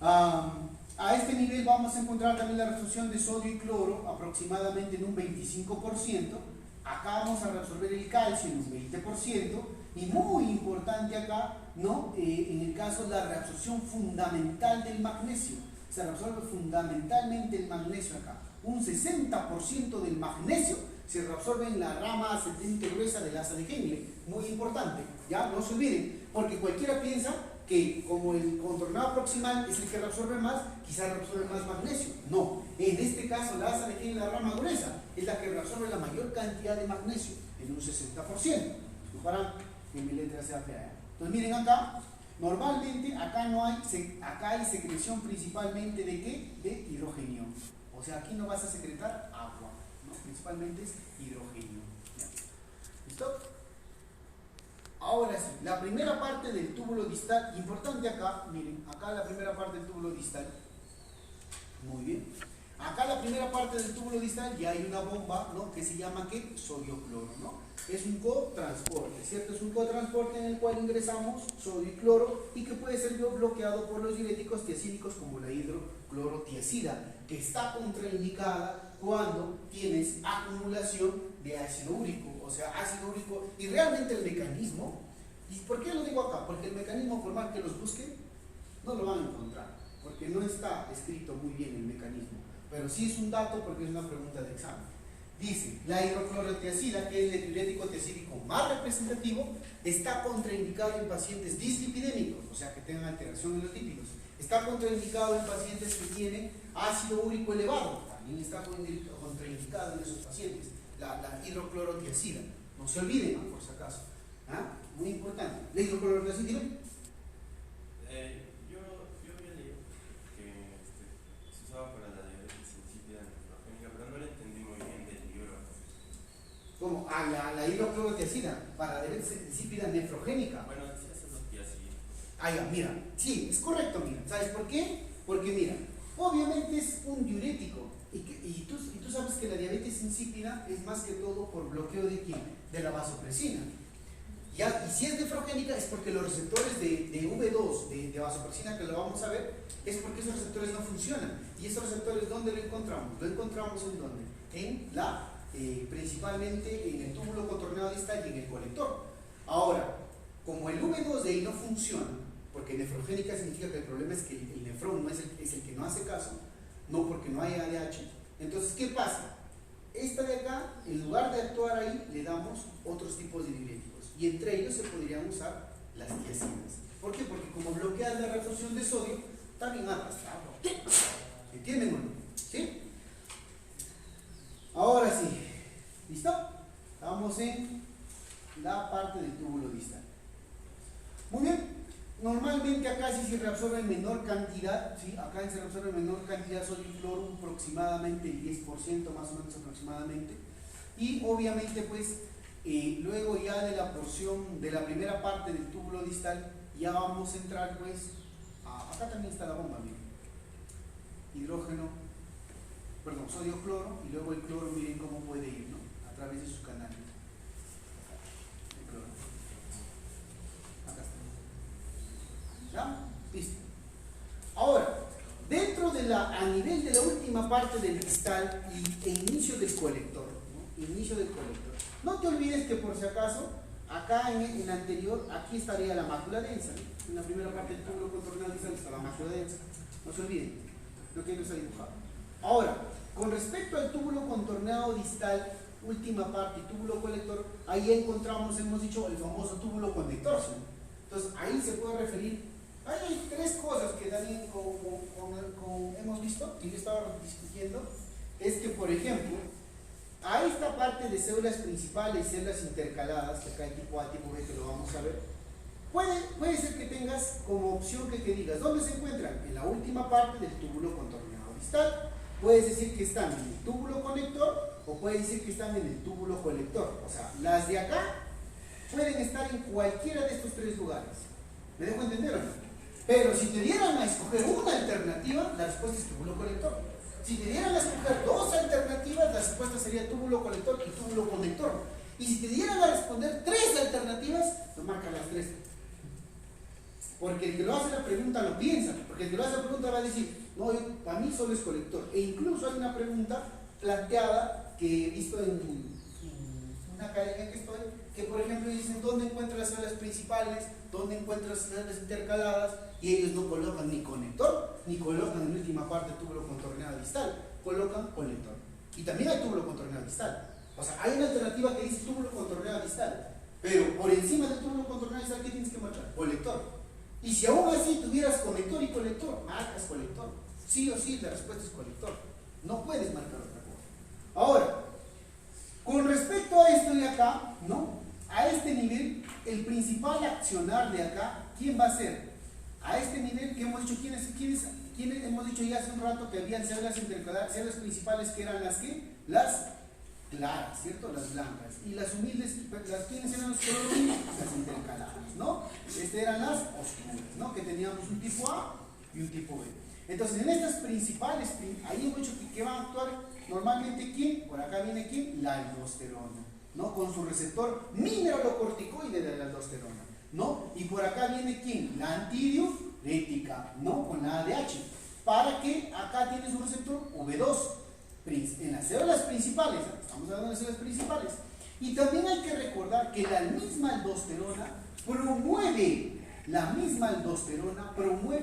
a este nivel vamos a encontrar también la reabsorción de sodio y cloro aproximadamente en un 25%. Acá vamos a reabsorber el calcio en un 20%. Y muy importante acá, ¿no? En el caso de la reabsorción fundamental del magnesio. Se reabsorbe fundamentalmente el magnesio acá. Un 60% del magnesio se reabsorbe en la rama ascendente gruesa del asa de Henle. Muy importante, ya no se olviden, porque cualquiera piensa que como el contornado proximal es el que reabsorbe más, quizás reabsorbe más magnesio. No, en este caso la asa de Henle, la rama gruesa, es la que reabsorbe la mayor cantidad de magnesio, en un 60%. Para que mi letra sea fea. Entonces miren acá, normalmente acá no hay, acá hay secreción principalmente de ¿qué? De hidrógeno. O sea, aquí no vas a secretar agua, ¿no? Principalmente es hidrógeno. ¿Ya? ¿Listo? Ahora sí, la primera parte del túbulo distal, importante acá, miren, acá la primera parte del túbulo distal. Muy bien. Acá la primera parte del túbulo distal ya hay una bomba, ¿no? Que se llama ¿qué? Sodio-cloro, ¿no? Es un cotransporte, ¿cierto? Es un cotransporte en el cual ingresamos sodio y cloro y que puede ser bloqueado por los diuréticos tiacídicos como la hidroclorotiacida, que está contraindicada cuando tienes acumulación de ácido úrico, o sea, ácido úrico, y realmente el mecanismo, ¿y por qué lo digo acá? Porque el mecanismo, por más que los busquen, no lo van a encontrar, porque no está escrito muy bien el mecanismo, pero sí es un dato porque es una pregunta de examen. Dice, la hidroclorotiacida, que es el diurético tiacídico más representativo, está contraindicado en pacientes dislipidémicos, o sea, que tengan alteración en los lípidos. Está contraindicado en pacientes que tienen ácido úrico elevado, también está contraindicado en esos pacientes, la hidroclorotiacida. No se olviden, ¿no? Por si acaso. ¿Ah? Muy importante. ¿La hidroclorotiacida? Yo había leído que se usaba para la diabetes insípida nefrogénica, pero no lo entendí muy bien del libro. ¿Cómo? La hidroclorotiacida para la diabetes insípida nefrogénica. Bueno, decía eso los días sí. Ya, mira, sí, es correcto, mira. ¿Sabes por qué? Porque mira, obviamente es un diurético y tú sabes que la diabetes insípida es más que todo por bloqueo de ¿quién? De la vasopresina. ¿Ya? Y si es nefrogénica es porque los receptores de V2, de vasopresina, que lo vamos a ver, es porque esos receptores no funcionan. ¿Y esos receptores dónde lo encontramos? Lo encontramos en dónde? Principalmente en el túbulo contorneado distal y en el colector. Ahora, como el V2 de ahí no funciona, porque nefrogénica significa que el problema es que el nefrón no es el que no hace caso, no porque no hay ADH. Entonces, ¿qué pasa? Esta de acá, en lugar de actuar ahí, le damos otros tipos de diuréticos. Y entre ellos se podrían usar las tiacinas. ¿Por qué? Porque como bloquean la reabsorción de sodio, también arrastra agua. ¿Entienden o no? ¿Sí? Ahora sí. ¿Listo? Estamos en la parte del túbulo distal. Muy bien. Normalmente acá sí se reabsorbe en menor cantidad, ¿sí? Acá se reabsorbe en menor cantidad sodio y cloro, aproximadamente el 10% más o menos aproximadamente. Y obviamente pues luego ya de la porción, de la primera parte del túbulo distal, ya vamos a entrar pues, acá también está la bomba, miren. Hidrógeno perdón, sodio cloro, y luego el cloro, miren cómo puede ir, ¿no? A través de sus canales. El cloro. Acá está. ¿Ya? Listo. Ahora, dentro de a nivel de la última parte del cristal e inicio del colector, ¿no? Inicio del colector. No te olvides que por si acaso, acá en el anterior, aquí estaría la mácula densa, ¿no? En la primera parte del túbulo contorneado distal está la mácula densa. No se olviden lo que nos ha dibujado. Ahora, con respecto al túbulo contorneado distal, última parte, túbulo colector, ahí encontramos, hemos dicho, el famoso túbulo conector, ¿sí? Entonces, ahí se puede referir. Hay tres cosas que también como hemos visto y yo estaba discutiendo, es que, por ejemplo, a esta parte de células principales y células intercaladas, que acá hay tipo A, tipo B, que lo vamos a ver, puede ser que tengas como opción que te digas, ¿dónde se encuentran? En la última parte del túbulo contorneado distal. Puedes decir que están en el túbulo conector o puedes decir que están en el túbulo colector. O sea, las de acá pueden estar en cualquiera de estos tres lugares. ¿Me dejo entender o no? Pero si te dieran a escoger una alternativa, la respuesta es túbulo colector. Si te dieran a escoger dos alternativas, la respuesta sería túbulo colector y túbulo conector. Y si te dieran a responder tres alternativas, te marcan las tres. Porque el que lo hace la pregunta lo piensa. Porque el que lo hace la pregunta va a decir, no, para mí solo es colector. E incluso hay una pregunta planteada que he visto en una academia que estoy, que por ejemplo dicen, ¿dónde encuentras las células principales? ¿Dónde encuentras las células intercaladas? Y ellos no colocan ni conector, ni colocan en la última parte túbulo contorneado distal, colocan colector. Y también hay túbulo contorneado distal. O sea, hay una alternativa que dice túbulo contorneado distal, pero por encima del túbulo contorneado distal, ¿qué tienes que marcar? Colector. Y si aún así tuvieras conector y colector, marcas colector. Sí o sí, la respuesta es colector. No puedes marcar otra cosa. Ahora, con respecto a esto de acá, ¿no? A este nivel, el principal accionar de acá, ¿quién va a ser? A este nivel que hemos dicho, ¿quiénes hemos dicho ya hace un rato que habían células intercaladas, células principales que eran las que? Las claras, ¿cierto? Las blancas. Y las humildes, ¿quiénes eran los colores humildes? Las intercaladas, ¿no? Eran las oscuras, ¿no? Que teníamos un tipo A y un tipo B. Entonces, en estas principales, ahí hemos dicho que van a actuar normalmente ¿quién? Por acá viene ¿quién? La aldosterona, ¿no? Con su receptor mineralocorticoide de la aldosterona, ¿no? Y por acá viene ¿quién? La antidiurética, ¿no? Con la ADH. Para que acá tiene su receptor V2 en las células principales, estamos hablando de las células principales. Y también hay que recordar que la misma aldosterona promueve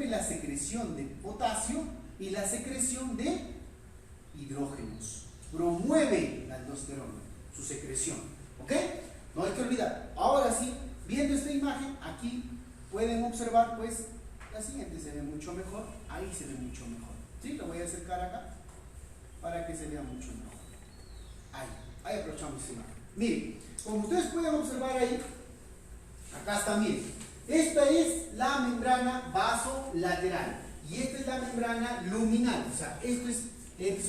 la secreción de potasio y la secreción de hidrógenos. Promueve la aldosterona, su secreción. ¿Ok? No hay que olvidar. Ahora sí, viendo esta imagen, aquí pueden observar, pues, la siguiente se ve mucho mejor. Ahí se ve mucho mejor. ¿Sí? Lo voy a acercar acá para que se vea mucho mejor. Ahí aprovechamos esta imagen. Miren, como ustedes pueden observar ahí, acá está, miren. Esta es la membrana vasolateral y esta es la membrana luminal. O sea, esto es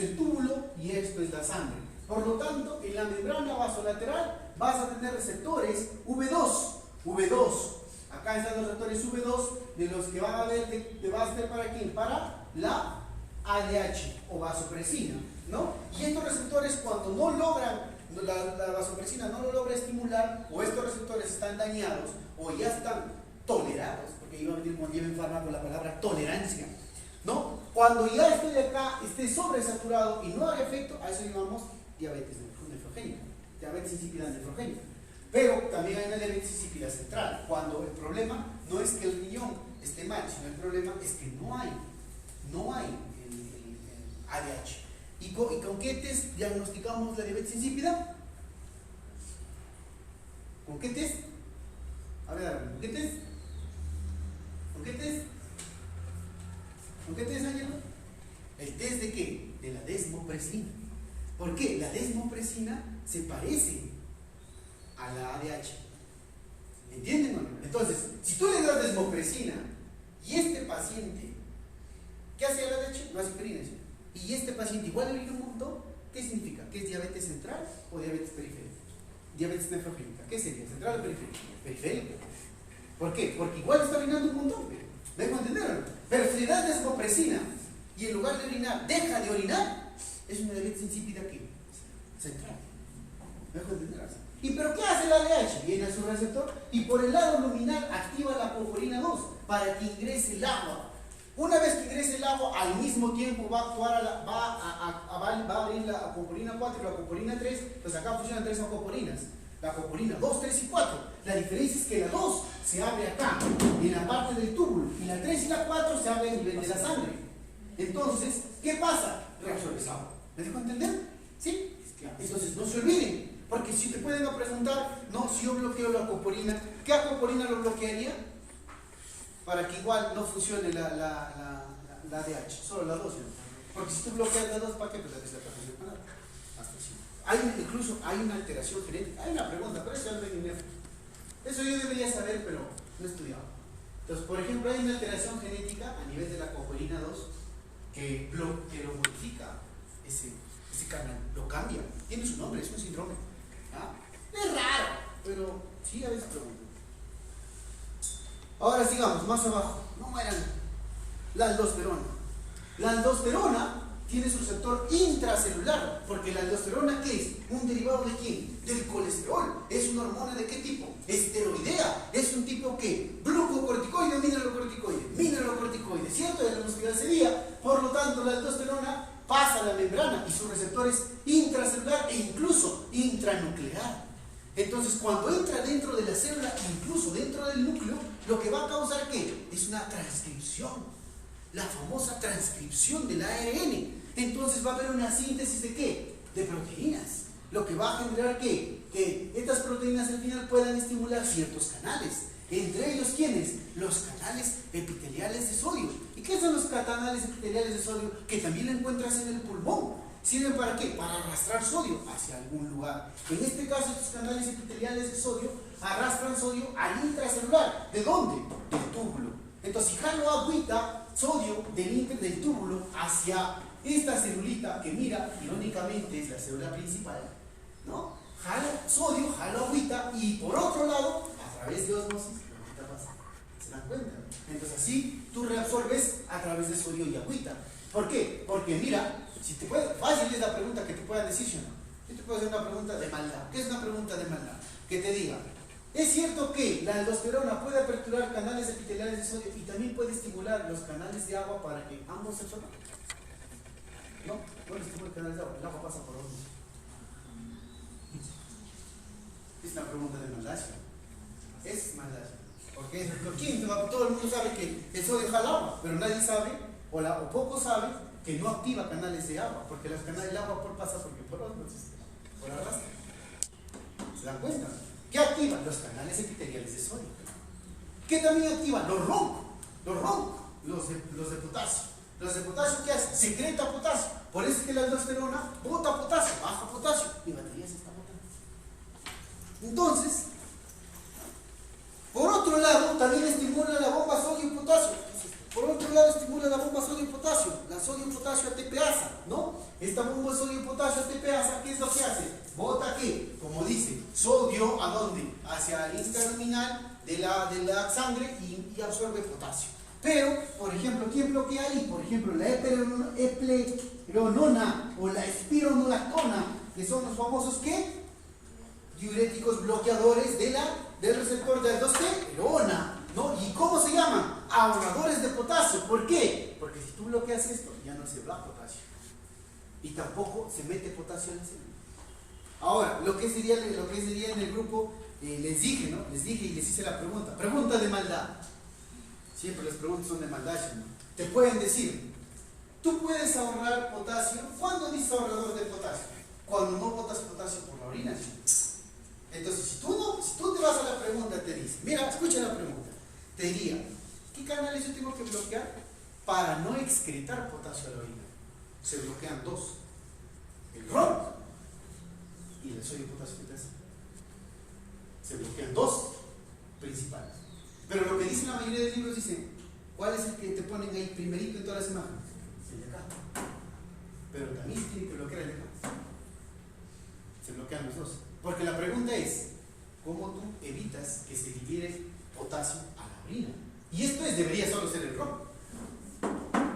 el túbulo y esto es la sangre. Por lo tanto, en la membrana vasolateral vas a tener receptores V2. Acá están los receptores V2 de los que van a ver, te va a ser para quién, para la ADH o vasopresina, ¿no? Y estos receptores, cuando no logran, la vasopresina no lo logra estimular, o estos receptores están dañados o ya están tolerados, porque lleva en fármaco la palabra tolerancia, ¿no? Cuando ya esto de acá esté sobresaturado y no haga efecto, a eso llamamos diabetes nefrogénica, diabetes insípida nefrogénica. Pero también hay una diabetes insípida central, cuando el problema no es que el riñón esté mal, sino el problema es que no hay el ADH. ¿Y con qué test diagnosticamos la diabetes insípida? ¿Con qué test? A ver, ¿con qué test? ¿Con qué test? ¿Con qué test, Ángelo? ¿El test de qué? De la desmopresina. ¿Por qué? La desmopresina se parece a la ADH. ¿Entienden o no? Entonces, si tú le das desmopresina y este paciente, ¿qué hace la ADH? No hace aspirina. Y este paciente igual le orina un montón, ¿qué significa? ¿Que es diabetes central o diabetes periférica? Diabetes nefrogénica. ¿Qué sería? ¿Central o periférica? Periférica. ¿Por qué? Porque igual está orinando un montón. ¿Me dejo entender o no? Pero si le das desmopresina y en lugar de orinar deja de orinar, Es una diabetes insípida que central. ¿Me dejo entender? ¿Y pero qué hace la LH? Viene a su receptor y por el lado luminal activa la apocorina 2 para que ingrese el agua. Una vez que ingrese el agua, al mismo tiempo va a actuar va a abrir la apocorina 4 y la apocorina 3, pues acá funcionan 3 apocorinas. La apocorina 2, 3 y 4. La diferencia es que la 2 se abre acá, en la parte del túbulo, y la 3 y la 4 se abren a nivel de la sangre. Entonces, ¿qué pasa? Reabsorbes agua. ¿Me dejo entender? ¿Sí? Entonces, no se olviden, porque si te pueden preguntar, no, si yo bloqueo la acoporina, ¿qué acoporina lo bloquearía? Para que igual no funcione la DH, solo la 2, ¿no? Porque si tú bloqueas la 2, ¿para qué? Pues la tercera funciona hasta así. Incluso hay una alteración genética. Hay una pregunta, pero eso es de dinero. Eso yo debería saber, pero no he estudiado. Entonces, por ejemplo, hay una alteración genética a nivel de la acoporina 2 que lo modifica ese canal, lo cambia. Tiene su nombre, es un síndrome. ¿Ah? Es raro, pero sí a veces preguntan. Ahora sigamos, más abajo. No mueran. La aldosterona. La aldosterona tiene su receptor intracelular, porque la aldosterona, ¿qué es? ¿Un derivado de quién? Del colesterol. ¿Es una hormona de qué tipo? Esteroidea. Es un tipo que glucocorticoide o mineralocorticoide, ¿cierto? De la muscular sería. Por lo tanto, la aldosterona pasa a la membrana y su receptor es intracelular e incluso intranuclear. Entonces, cuando entra dentro de la célula, incluso dentro del núcleo, lo que va a causar, ¿qué? Es una transcripción, la famosa transcripción del ARN. Entonces va a haber una síntesis de ¿qué? De proteínas, lo que va a generar ¿qué? Que estas proteínas al final puedan estimular ciertos canales. Entre ellos, ¿quiénes? Los canales epiteliales de sodio. ¿Y qué son los canales epiteliales de sodio? Que también lo encuentras en el pulmón. ¿Sirven para qué? Para arrastrar sodio hacia algún lugar. En este caso, estos canales epiteliales de sodio arrastran sodio al intracelular. ¿De dónde? Del túbulo. Entonces, si jalo agüita, sodio del túbulo hacia esta celulita que mira, irónicamente es la célula principal, ¿no? Jalo sodio, jalo agüita y por otro lado, a través de osmosis, ¿qué pasa? ¿Se dan cuenta? Entonces así tú reabsorbes a través de sodio y agüita. ¿Por qué? Porque mira, si te puede, fácil es la pregunta que te puedan decir, ¿sí o no? Yo te puedo hacer una pregunta de maldad. ¿Qué es una pregunta de maldad? Que te diga, ¿es cierto que la aldosterona puede aperturar canales epiteliales de sodio y también puede estimular los canales de agua para que ambos se absorban? No, bueno, estimula el canal de agua, el agua pasa por osmosis. Es una pregunta de maldad. Es maldad. Porque todo el mundo sabe que el sodio jala agua, pero nadie sabe, o poco sabe, que no activa canales de agua, porque los canales de agua pasa porque por osmosis, por arrastre. ¿Se dan cuenta? ¿Qué activan? Los canales epiteliales de sodio. ¿Qué también activan? Los roncos, los de potasio. Los de potasio, ¿qué hacen? Secreta potasio. Por eso es que la aldosterona bota potasio, baja potasio. Mi batería se está botando. Entonces, por otro lado, también estimula la bomba sodio-potasio. Por otro lado, estimula la bomba sodio-potasio, la sodio-potasio ATPasa, ¿no? Esta bomba sodio-potasio ATPasa, ¿qué es lo que hace? Bota ¿qué? Como dice, sodio, ¿a dónde? Hacia el intraluminal de la sangre y absorbe potasio. Pero, por ejemplo, ¿quién bloquea ahí? Por ejemplo, la epleronona o la espironolactona, que son los famosos ¿qué? Diuréticos bloqueadores del receptor de aldosterona, ¿no? ¿Y cómo se llaman? Ahorradores de potasio. ¿Por qué? Porque si tú bloqueas esto, ya no se va potasio. Y tampoco se mete potasio en la célula. Ahora, lo que sería en el grupo, les dije y les hice la pregunta. Pregunta de maldad. Siempre las preguntas son de maldad, ¿no? Te pueden decir, ¿tú puedes ahorrar potasio? ¿Cuándo dices ahorrador de potasio? Cuando no botas potasio por la orina, ¿sí? Entonces, si tú te vas a la pregunta, te dice, mira, escucha la pregunta, te diría, ¿qué canales yo tengo que bloquear para no excretar potasio a la orina? Se bloquean dos, el RON y el sodio potasio ATPasa. Se bloquean dos principales. Pero lo que dicen la mayoría de libros dicen, ¿cuál es el que te ponen ahí primerito en todas las imágenes? El de acá. Pero también se tiene que bloquear el de acá. Se bloquean los dos. Porque la pregunta es, ¿cómo tú evitas que se libere potasio a la orina? Y esto debería solo ser el RON.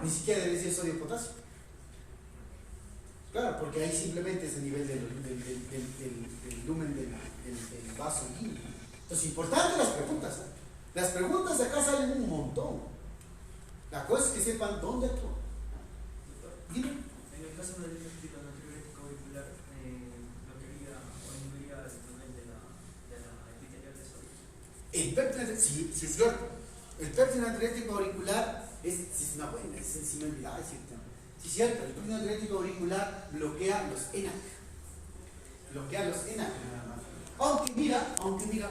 Ni siquiera debería ser sodio potasio. Claro, porque ahí simplemente es el nivel del lumen del vaso sanguíneo. Entonces, importante las preguntas. ¿Eh? Las preguntas de acá salen un montón. La cosa es que sepan dónde actúan. Dime. En el caso del diagnóstico natriurético auricular, lo quería o incluía el nivel de la epitelial de sodio. El péptido, sí es cierto. El péptido natriurético auricular es una buena, si me olvidaba decirte. Sí es cierto, el péptido natriurético auricular bloquea los ENaC. Bloquea los ENaC nada más. Aunque mira,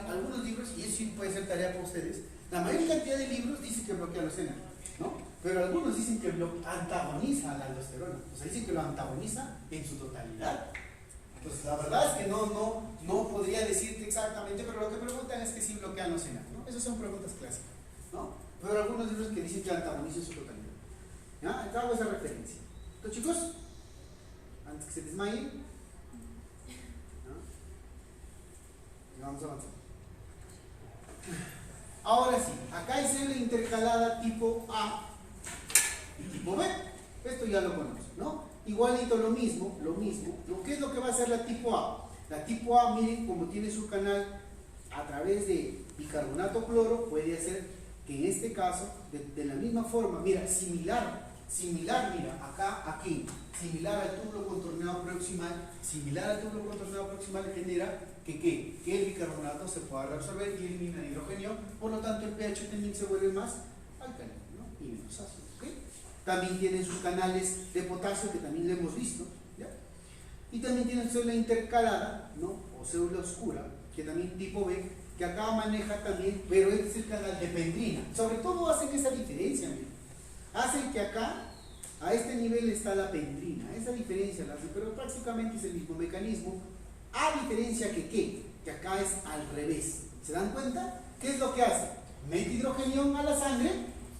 algunos libros, y eso sí puede ser tarea para ustedes, la mayor cantidad de libros dicen que bloquea los ENaC, ¿no? Pero algunos dicen que antagoniza a la aldosterona, o sea, dicen que lo antagoniza en su totalidad. Pues la verdad es que no podría decirte exactamente, pero lo que preguntan es que sí bloquean los ENaC, ¿no? Esas son preguntas clásicas, ¿no? Pero algunos libros que dicen que antagoniza en su totalidad. ¿Ya? Entonces hago esa referencia. Entonces, chicos, antes que se desmayen, ¿no? Y vamos avanzando. Ahora sí, acá hay célula intercalada tipo A y tipo B. Esto ya lo conozco, ¿no? Igualito lo mismo. ¿Qué es lo que va a hacer la tipo A? La tipo A, miren, como tiene su canal a través de bicarbonato cloro, puede hacer que en este caso, de la misma forma, mira, similar, mira, aquí, similar al túbulo contorneado proximal, genera que el bicarbonato se pueda reabsorber y elimina hidrógeno, por lo tanto el pH también se vuelve más alcalino, ¿no? Y menos ácido, ¿ok? También tienen sus canales de potasio, que también lo hemos visto, ¿ya? Y también tienen célula intercalada, ¿no? O célula oscura, que también tipo B, que acá maneja también, pero este es el canal de pendrina. Sobre todo hacen esa diferencia, miren. Hacen que acá, a este nivel está la pendrina, esa diferencia la hacen, pero prácticamente es el mismo mecanismo, a diferencia que acá es al revés. ¿Se dan cuenta? ¿Qué es lo que hace? Mete hidrogeno a la sangre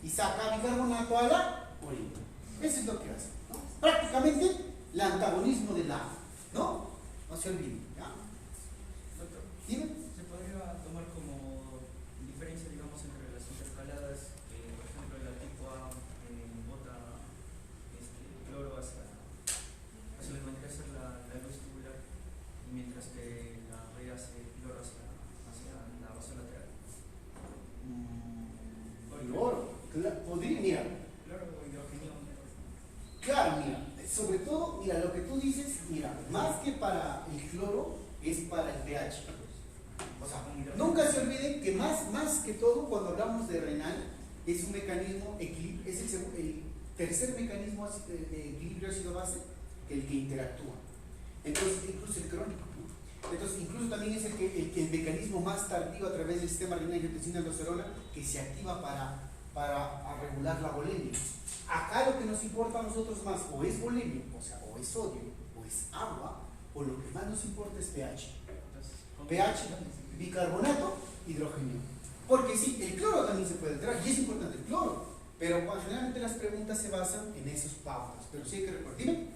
y saca bicarbonato a la orina. Eso es lo que hace, ¿no? Prácticamente el antagonismo del agua, ¿no? No se olviden, ¿ya? Doctor, Dime. ¿se podría tomar como diferencia, digamos, entre las intercaladas, por ejemplo, la tipo A bota cloro hacia de manera hacer la luz tubular, mientras que la B hace cloro hacia la base lateral? Cloro, podría, mira. Cloro o hidrógeno. Claro, mira, sobre todo, mira, lo que tú dices, mira, más que para el cloro, es para el pH. O sea, nunca se olviden que más que todo, cuando hablamos de renal, es un mecanismo, es el tercer mecanismo de equilibrio ácido-base, el que interactúa. Entonces, incluso el crónico, ¿no? Entonces, incluso también es el mecanismo más tardío a través del sistema renal y angiotensina aldosterona que se activa para regular la volemia. Acá lo que nos importa a nosotros más o es volemia, o sea, o es sodio, o es agua, o lo que más nos importa es pH. pH, bicarbonato, hidrógeno. Porque sí, el cloro también se puede alterar, y es importante el cloro, pero generalmente las preguntas se basan en esos pautas. Pero sí hay que recordar. Dime.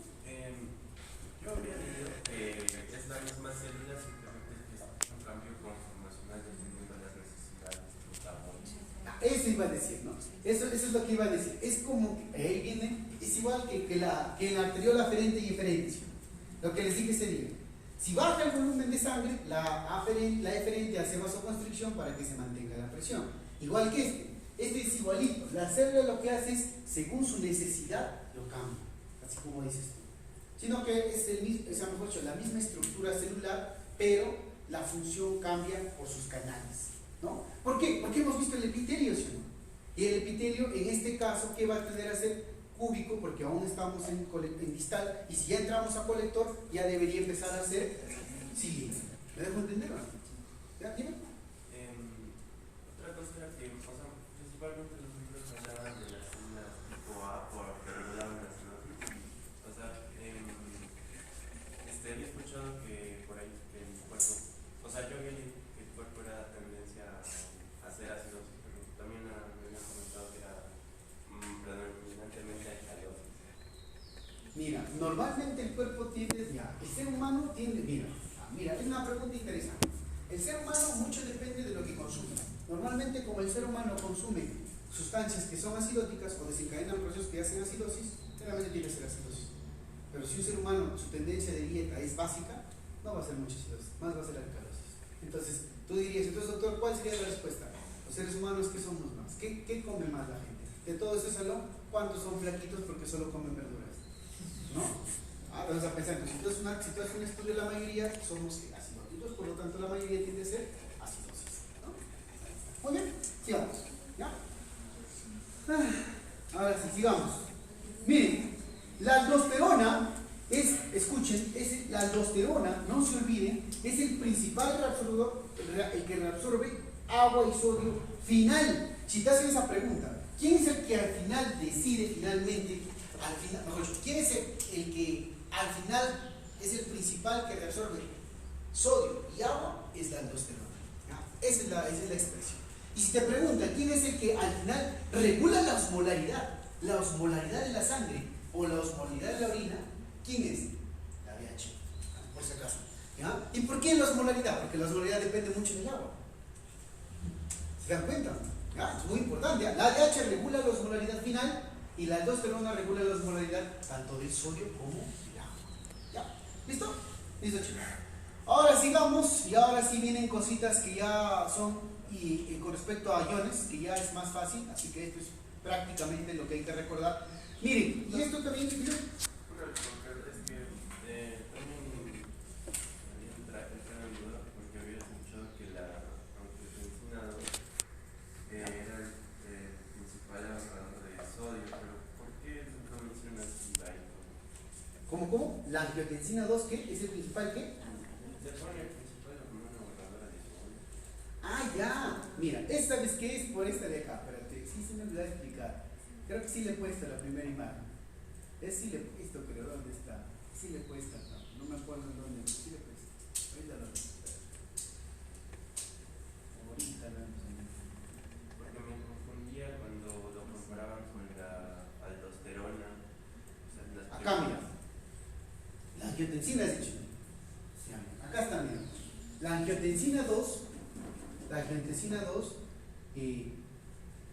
Yo habría leído que es la misma célula, simplemente es un cambio conformacional dependiendo de las necesidades metabólicas. Eso iba a decir, ¿no? Eso es lo que iba a decir. Es como que ahí viene, es igual que en la arteriola aferente y eferente. Lo que les dije sería, si baja el volumen de sangre, la eferente hace vasoconstricción para que se mantenga la presión. Igual que este es igualito. La célula lo que hace es, según su necesidad, lo cambia, así como dices tú. Sino que es mejor dicho, la misma estructura celular, pero la función cambia por sus canales, ¿no? ¿Por qué? Porque hemos visto el epitelio, ¿sí, no? Y el epitelio, en este caso, ¿qué va a tender a ser? Cúbico, porque aún estamos en distal, y si ya entramos a colector, ya debería empezar a ser cilíndrico. ¿Me dejo entender? ¿Ya? Dime. Otra cosa era que, o sea, principalmente los libros hablaban de las células tipo A porque regulaban las células. O sea, había escuchado que por ahí que el cuerpo, o sea, yo había leído que el cuerpo era tendencia a ser ácido, pero también me habían comentado que era predominantemente alcalosis. Mira, normalmente el cuerpo tiende, el ser humano tiende, mira, es una pregunta interesante. El ser humano mucho depende de lo que consume. Normalmente, como el ser humano consume sustancias que son acidóticas o desencadenan procesos que hacen acidosis, generalmente tiene que ser acidosis. Pero si un ser humano, su tendencia de dieta es básica, no va a ser mucha acidosis, más va a ser alcalosis. Entonces, tú dirías, entonces doctor, ¿cuál sería la respuesta? Los seres humanos, ¿qué somos más? ¿Qué come más la gente? De todo ese salón, ¿cuántos son flaquitos porque solo comen verduras? ¿No? Vamos a pensar, si tú haces un estudio de la mayoría, somos acidosis, por lo tanto la mayoría tiende a ser acidosis, ¿no? Muy bien, sigamos, ¿ya? Ahora sí, sigamos. Miren, la aldosterona la aldosterona, no se olviden, es el principal reabsorbedor, el que reabsorbe agua y sodio final. Si te hacen esa pregunta, ¿quién es el que al final decide finalmente, mejor dicho, quién es el que al final es el principal que reabsorbe sodio y agua? Es la aldosterona. ¿Ya? Esa es la expresión. Y si te preguntan, ¿quién es el que al final regula la osmolaridad de la sangre o la osmolaridad de la orina? ¿Quién es? La DH, por si acaso. ¿Ya? ¿Y por qué la osmolaridad? Porque la osmolaridad depende mucho del agua. ¿Se dan cuenta? ¿Ya? Es muy importante. La DH regula la osmolaridad final y la aldosterona regula la osmolaridad tanto del sodio como del agua. ¿Ya? ¿Listo? Listo, chicos. Ahora sigamos, y ahora sí vienen cositas que ya son, y con respecto a iones, que ya es más fácil, así que esto es prácticamente lo que hay que recordar. Miren, y esto también... También había entrado en duda porque había escuchado que la angiotensina 2 era el principal ahorrador de sodio, pero ¿por qué no mencionas Ibai? ¿Cómo? ¿La angiotensina 2 qué? ¿Es el principal qué? Se pone el principal como una ahorradora de sodio. Ah, ya. Mira, ¿esta vez qué es por esta de acá? Espérate, sí se me olvidó explicar. Creo que sí le he puesto la primera imagen. Sí le he puesto, pero ¿dónde está? Sí le he puesto, no me acuerdo en dónde, pero sí le he puesto. Ahorita lo vemos. Ahorita lo vemos. Porque me confundía cuando lo comparaban con la aldosterona. O sea, Acá, mira. La angiotensina es dicho. Acá está, mira. La angiotensina 2,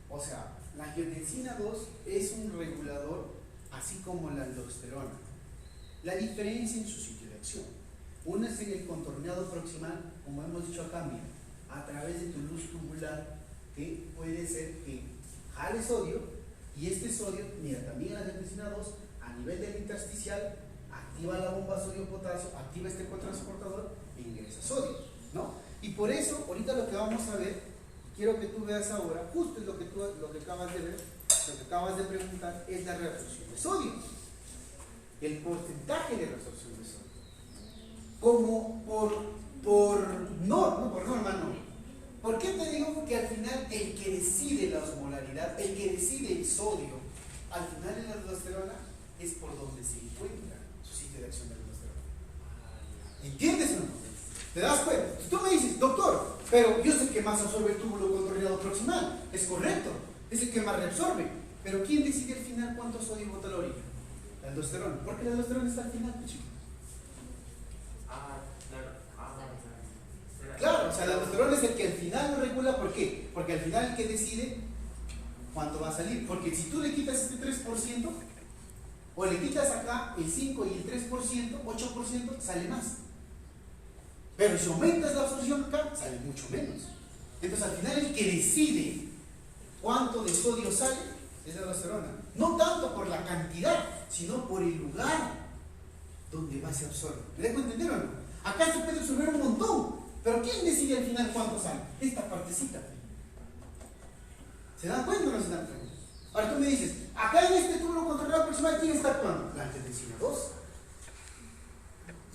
o sea, la angiotensina 2 es un regulador así como la aldosterona. La diferencia en su sitio de acción. Una es en el contorneado proximal, como hemos dicho acá, mira, a través de tu luz tubular, que puede ser que jale sodio, y este sodio, mira, también la angiotensina 2, a nivel del intersticial, activa la bomba sodio-potasio, activa este cotransportador e ingresa sodio, ¿no? Y por eso, ahorita lo que vamos a ver, quiero que tú veas ahora, justo es lo que acabas de ver, lo que acabas de preguntar, es la reabsorción de sodio. El porcentaje de reabsorción de sodio. Como por norma no. ¿Por qué te digo que al final el que decide la osmolaridad, el que decide el sodio, al final en la aldosterona, es por donde se encuentra su sitio de acción de la aldosterona? ¿Entiendes o no? ¿Te das cuenta? Si tú me dices, doctor, pero yo sé que más absorbe el túbulo contorneado proximal, es correcto, es el que más reabsorbe, pero ¿quién decide al final cuánto sodio bota la orina? La aldosterona, porque la aldosterona está al final, chicos. Claro, o sea, la aldosterona es el que al final lo regula, ¿por qué? Porque al final el que decide cuánto va a salir, porque si tú le quitas este 3%, o le quitas acá el 5 y el 3%, 8%, sale más. Pero si aumentas la absorción acá, sale mucho menos. Entonces al final el que decide cuánto de sodio sale es la aldosterona. No tanto por la cantidad, sino por el lugar donde más se absorbe. ¿Me dejo entender o no? Acá se puede absorber un montón, pero ¿quién decide al final cuánto sale? Esta partecita. ¿Se dan cuenta o no se dan cuenta? Ahora tú me dices, acá en este túbulo contorneado proximal, ¿quién está actuando? La angiotensina 2.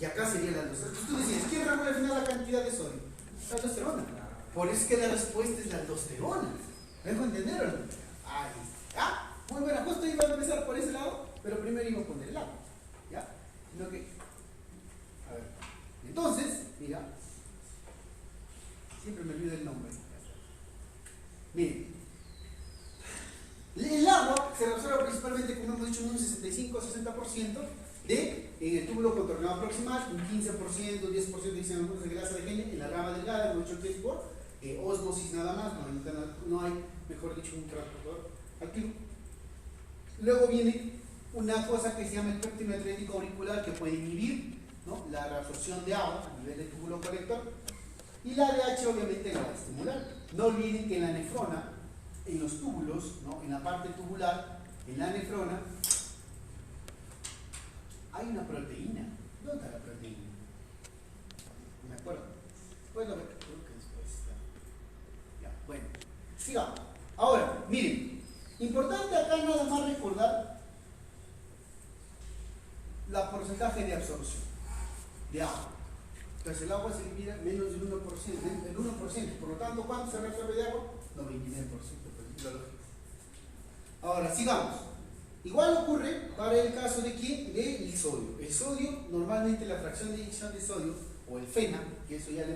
Y acá sería la aldosterona. Entonces tú decides, ¿quién regula al final la cantidad de sodio? La aldosterona. Por eso es que la respuesta es la aldosterona. ¿Me dejo entender o no? Ahí está. Muy buena, justo iba a empezar por ese lado, pero primero iba a poner el lado. ¿Ya? Sino que, a ver. Entonces, mira, siempre me olvido el nombre. Miren, el agua se reabsorbe principalmente, como hemos dicho, en un 65-60% en el túbulo contorneado proximal, un 15%, 10% dicen algunos de grasa de gene, en la rama delgada, hemos dicho que es por ósmosis nada más, no hay, mejor dicho, un transportador aquí. Luego viene una cosa que se llama el péptido natriurético auricular, que puede inhibir, ¿no?, la reabsorción de agua a nivel del túbulo colector, y la ADH obviamente la va a estimular. No olviden que en la nefrona, en los túbulos, ¿no?, en la parte tubular, en la nefrona, hay una proteína. ¿Dónde está la proteína? No me acuerdo. Puedo ver, creo que después está. Ya, bueno, sigamos. Ahora, miren, importante acá nada más recordar la porcentaje de absorción de agua. Entonces el agua se elimina menos del 1%, el 1%, por lo tanto, ¿cuánto se reabsorbe de agua? 99%, pues, la lógica. Ahora, sigamos. Igual ocurre para el caso de ¿quién? Del sodio. El sodio, normalmente la fracción de eyección de sodio, o el FeNA, que eso ya le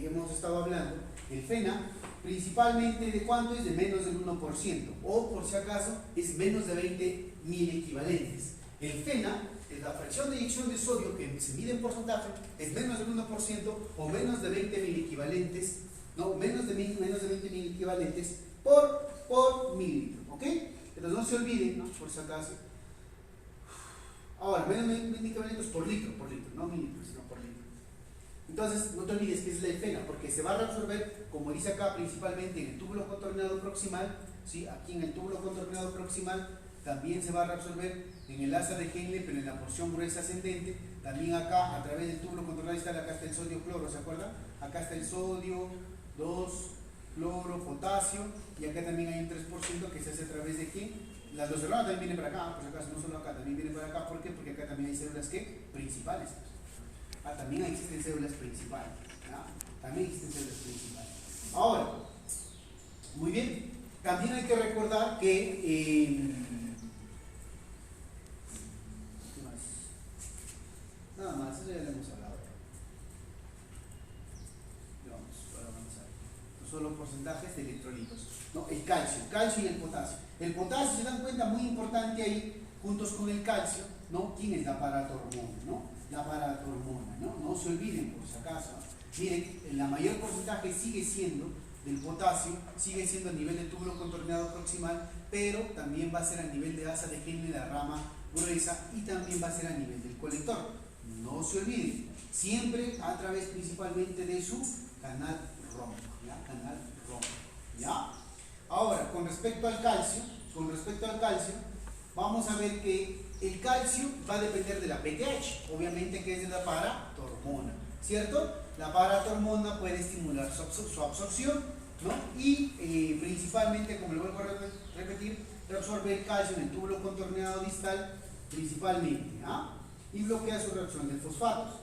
hemos estado hablando, el FeNA, principalmente ¿de cuánto es? De menos del 1%, o por si acaso es menos de 20 mil equivalentes. El FeNA, la fracción de eyección de sodio, que se mide en porcentaje, es menos del 1% o menos de 20 mil equivalentes, no, menos de 20 mil equivalentes por mililitro, ¿ok? Entonces no se olviden, ¿no?, por si acaso. Ahora, menos de 20 equivalentes por litro, no mililitros, sino por litro. Entonces, no te olvides que es la FeNA, porque se va a reabsorber, como dice acá, principalmente en el túbulo contorneado proximal, ¿sí? Aquí en el túbulo contorneado proximal también se va a reabsorber en el asa de Henle, pero en la porción gruesa ascendente. También acá, a través del túbulo contorneado distal, acá está el sodio cloro, ¿se acuerdan? Acá está el sodio, 2, cloro, potasio, y acá también hay un 3% que se hace a través de ¿quién? Las dos cerradas también vienen para acá, por si acaso, no solo acá, también vienen para acá. ¿Por qué? Porque acá también hay células ¿qué? Principales. También existen células principales. ¿Ya? También existen células principales. Ahora, muy bien, también hay que recordar que ¿qué más? Nada más, eso ya lo hemos hablado. Vamos, para avanzar. Estos son los porcentajes de electrolitos, ¿no? El calcio y el potasio. El potasio, se dan cuenta, muy importante ahí, juntos con el calcio, ¿no? ¿Quién es la paratormona, no? La paratormona, ¿no? No se olviden, por si acaso. Miren, el mayor porcentaje sigue siendo del potasio, sigue siendo a nivel del túbulo contorneado proximal, pero también va a ser a nivel de asa de Henle, la rama gruesa, y también va a ser a nivel del colector. No se olviden, siempre a través principalmente de su canal rombo, ¿ya? Canal rombo, ¿ya? Ahora, con respecto al calcio, vamos a ver que el calcio va a depender de la PTH, obviamente que es de la paratormona, ¿cierto? La paratormona puede estimular su absorción, ¿no? Y principalmente, como le vuelvo a repetir, reabsorbe el calcio en el túbulo contorneado distal, principalmente, ¿ah? Y bloquea su reacción de fosfatos.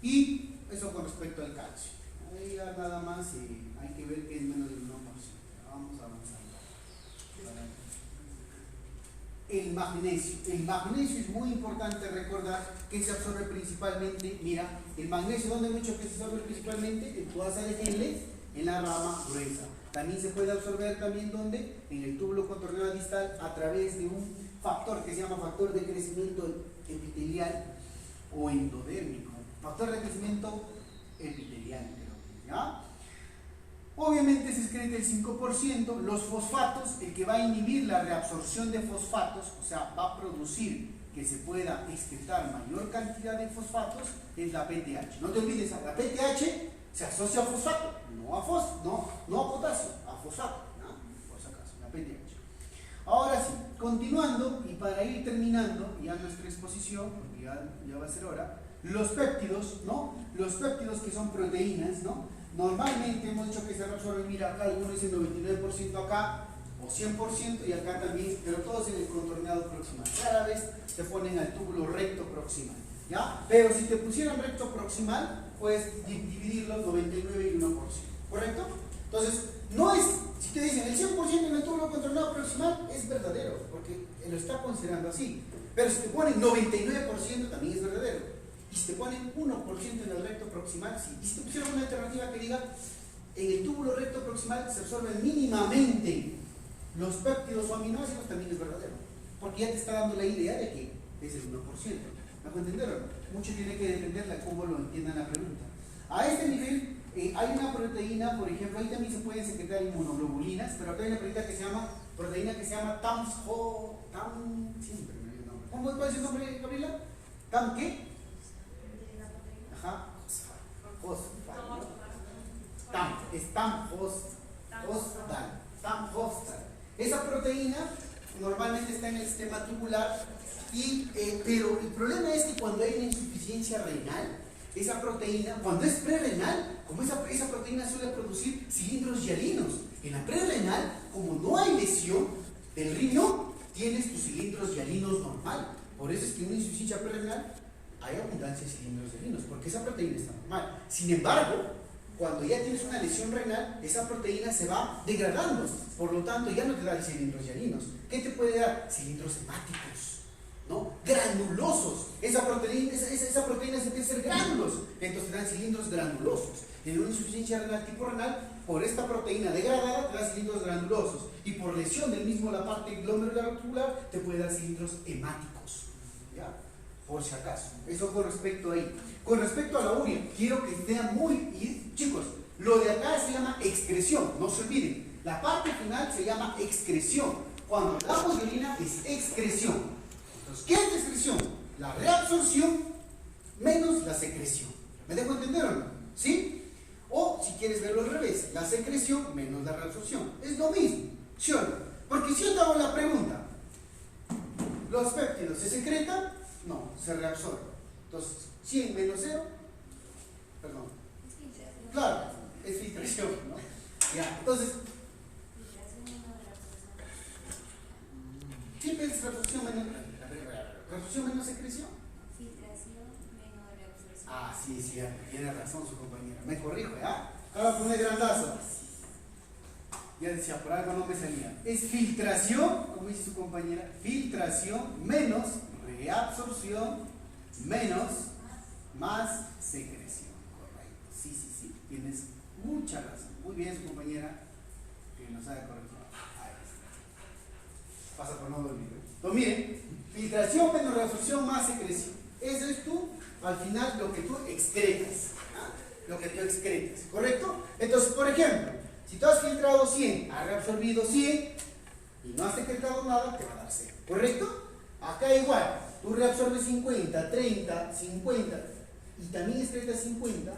Y eso con respecto al calcio. Ahí ya nada más hay que ver que es menos del 1%. Vamos avanzando. El magnesio es muy importante recordar que se absorbe principalmente, mira, el magnesio, ¿dónde hemos dicho que se absorbe principalmente? En tu asa de Henle, en la rama gruesa. También se puede absorber también, ¿dónde? En el túbulo contorneado distal, a través de un factor que se llama factor de crecimiento epitelial o endodérmico. Factor de crecimiento epitelial, creo, ¿ya? Obviamente se excreta el 5%, los fosfatos, el que va a inhibir la reabsorción de fosfatos, o sea, va a producir que se pueda excretar mayor cantidad de fosfatos, es la PTH. No te olvides, la PTH se asocia a fosfato, no a potasio, a fosfato, ¿no? Por si acaso, la PTH. Ahora sí, continuando y para ir terminando ya nuestra exposición, porque ya va a ser hora, los péptidos, ¿no? Los péptidos que son proteínas, ¿no? Normalmente hemos dicho que se reabsorben, mira, acá algunos dicen 99% acá, o 100%, y acá también, pero todos en el contorneado proximal. Cada vez te ponen al túbulo recto proximal, ¿ya? Pero si te pusieran recto proximal, puedes dividirlo 99 y 1%, ¿correcto? Entonces, no es, si te dicen el 100% en el túbulo contorneado proximal, es verdadero, porque lo está considerando así. Pero si te ponen 99%, también es verdadero. Y si te ponen 1% en el recto proximal, sí. Y si te pusieron una alternativa que diga en el túbulo recto proximal se absorben mínimamente los péptidos o aminoácidos, también es verdadero. Porque ya te está dando la idea de que es el 1%. ¿Me puedo entender? Mucho tiene que depender de cómo lo entiendan la pregunta. A este nivel hay una proteína, por ejemplo, ahí también se pueden secretar inmunoglobulinas, pero acá hay una proteína que se llama proteína que se llama siempre me olvido el nombre. ¿Cuál es el nombre, Gabriela? ¿TAM qué? De la proteína. Ajá. TAM, es TAM Hostal. Esa proteína normalmente está en el sistema tubular, pero el problema es que cuando hay una insuficiencia renal, esa proteína, cuando es prerrenal, como esa proteína suele producir cilindros hialinos. En la prerrenal, como no hay lesión del riñón, tienes tus cilindros hialinos normal. Por eso es que en una insuficiencia prerrenal hay abundancia de cilindros hialinos, porque esa proteína está normal. Sin embargo, cuando ya tienes una lesión renal, esa proteína se va degradando, por lo tanto ya no te da cilindros hialinos. ¿Qué te puede dar? Cilindros hepáticos, ¿no? Granulosos. Esa proteína se empieza a hacer gránulos, entonces te dan cilindros granulosos. En una insuficiencia renal tipo renal, por esta proteína degradada te da cilindros granulosos, y por lesión del mismo la parte glomerular tubular te puede dar cilindros hemáticos, ¿ya? Por si acaso. Eso con respecto ahí. Con respecto a la urea, quiero que vean chicos, lo de acá se llama excreción, no se olviden. La parte final se llama excreción. Cuando hablamos de orina es excreción. Entonces, ¿qué es excreción? La reabsorción menos la secreción. ¿Me dejo entender o no? ¿Sí? O si quieres verlo al revés, la secreción menos la reabsorción. Es lo mismo, ¿sí o no? Porque si yo te hago la pregunta, ¿los péptidos se secretan? No, se reabsorben. Entonces, 100 menos 0, perdón. Claro, es filtración, ¿no? Ya, entonces, siempre es reabsorción menos secreción. Filtración menos reabsorción. Ah, sí, tiene razón su compañera. Me corrijo, ¿ya? Ahora con el grandazo. Ya decía, por algo no me salía. Es filtración, como dice su compañera, filtración menos reabsorción menos más secreción. Correcto. Sí. Tienes mucha razón. Muy bien, su compañera, que nos sabe corregir. Ahí está. Pasa por no dormir. Entonces, miren, filtración menos reabsorción más secreción. Eso es tú, al final, lo que tú excretas. Lo que tú excretas, ¿correcto? Entonces, por ejemplo, si tú has filtrado 100, has reabsorbido 100 y no has secretado nada, te va a dar 0, ¿correcto? Acá igual, tú reabsorbes 50, 30, 50 y también excretas 50,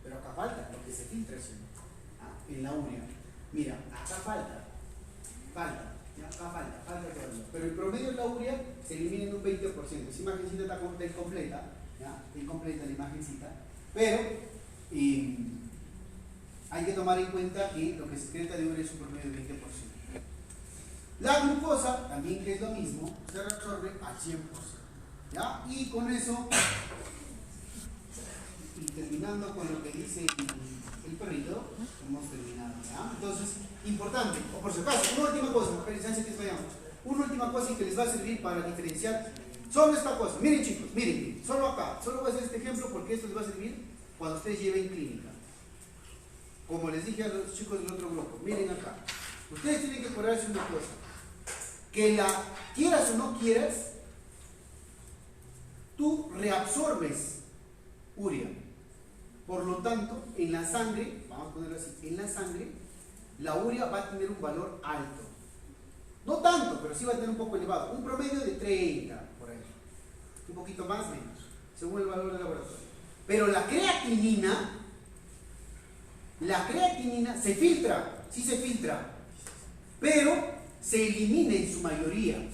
pero acá falta lo que se filtra, ¿sí? En la urea. Mira, acá falta todavía, pero el promedio de la urea se elimina en un 20%. Esa imagencita está incompleta, ¿ya? Incompleta la imagencita, pero hay que tomar en cuenta que lo que se excreta de urea es un promedio del 20%. La glucosa, también que es lo mismo, se reabsorbe al 100%. ¿Ya? Y con eso, y terminando con lo que dice el perrito, hemos terminado. ¿Ya? Entonces, importante, o por si acaso, una última cosa, una última cosa que les va a servir para diferenciar solo esta cosa. Miren chicos, miren, solo acá, solo voy a hacer este ejemplo porque esto les va a servir cuando ustedes lleven clínica. Como les dije a los chicos del otro grupo, miren acá, ustedes tienen que acordarse una cosa, que la quieras o no quieras, tú reabsorbes urea. Por lo tanto, en la sangre, vamos a ponerlo así, en la sangre, la urea va a tener un valor alto. No tanto, pero sí va a tener un poco elevado. Un promedio de 30, por ahí. Un poquito más, menos, según el valor del laboratorio. Pero la creatinina se filtra, sí se filtra, pero se elimina en su mayoría.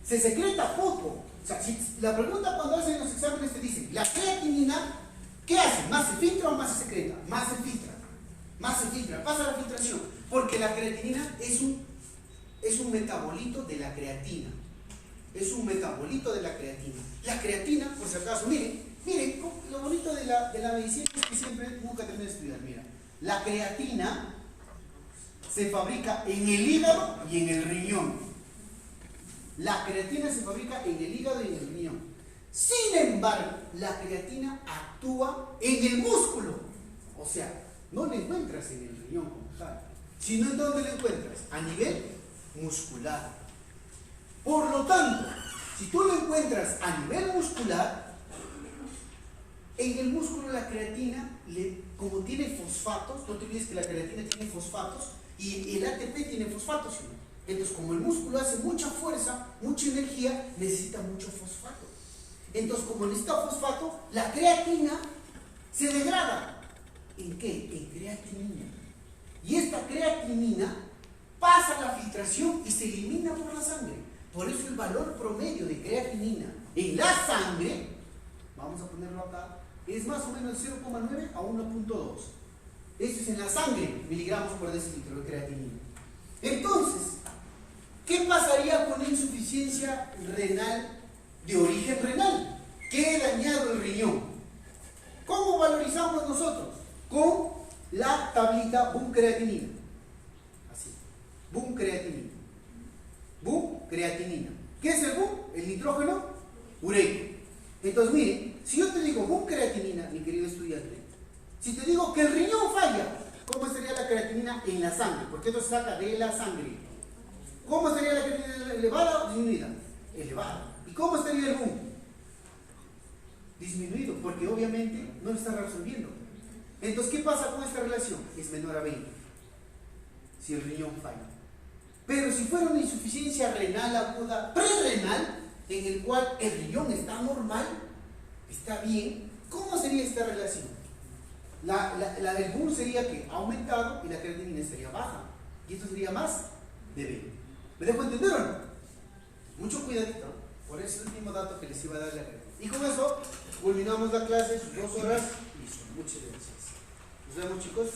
Se secreta poco. O sea, si la pregunta cuando hacen los exámenes te dicen, la creatinina, ¿qué hace? ¿Más se filtra o más se secreta? Más se filtra, pasa la filtración, porque la creatinina es un metabolito de la creatina. La creatina, por si acaso, miren, lo bonito de la medicina es que siempre nunca termina de estudiar. Mira, la creatina se fabrica en el hígado y en el riñón. La creatina se fabrica en el hígado y en el riñón. Sin embargo, la creatina actúa en el músculo. O sea, no la encuentras en el riñón como tal, sino en dónde la encuentras, a nivel muscular. Por lo tanto, si tú lo encuentras a nivel muscular, en el músculo la creatina, como tiene fosfatos, no te olvides que la creatina tiene fosfatos, Y el ATP tiene fosfato, ¿sí? Entonces, como el músculo hace mucha fuerza, mucha energía, necesita mucho fosfato. Entonces, como necesita fosfato, la creatina se degrada. ¿En qué? En creatinina. Y esta creatinina pasa la filtración y se elimina por la sangre. Por eso el valor promedio de creatinina en la sangre, vamos a ponerlo acá, es más o menos 0,9 a 1,2. Eso es en la sangre, miligramos por decilitro de creatinina. Entonces, ¿qué pasaría con insuficiencia renal de origen renal? ¿Qué ha dañado el riñón? ¿Cómo valorizamos nosotros? Con la tablita Boom creatinina. Así. Boom creatinina. Boom creatinina. ¿Qué es el boom? El nitrógeno ureico. Entonces, miren, si yo te digo boom creatinina, mi querido estudiante, si te digo que el riñón falla, ¿cómo estaría la creatinina en la sangre? Porque esto se saca de la sangre. ¿Cómo estaría la creatinina? ¿Elevada o disminuida? Elevada. ¿Y cómo estaría el boom? Disminuido, porque obviamente no lo está resolviendo. Entonces, ¿qué pasa con esta relación? Es menor a 20 si el riñón falla. Pero si fuera una insuficiencia renal aguda prerrenal, en el cual el riñón está normal, está bien, ¿cómo sería esta relación? La del boom sería que ha aumentado y la creatinina estaría baja. Y esto sería más de 20. ¿Me dejo entender o no? Mucho cuidadito. Por eso es el último dato que les iba a dar la creatina. Y con eso culminamos la clase, sus 2 horas. Listo. Muchas gracias. Nos vemos, chicos.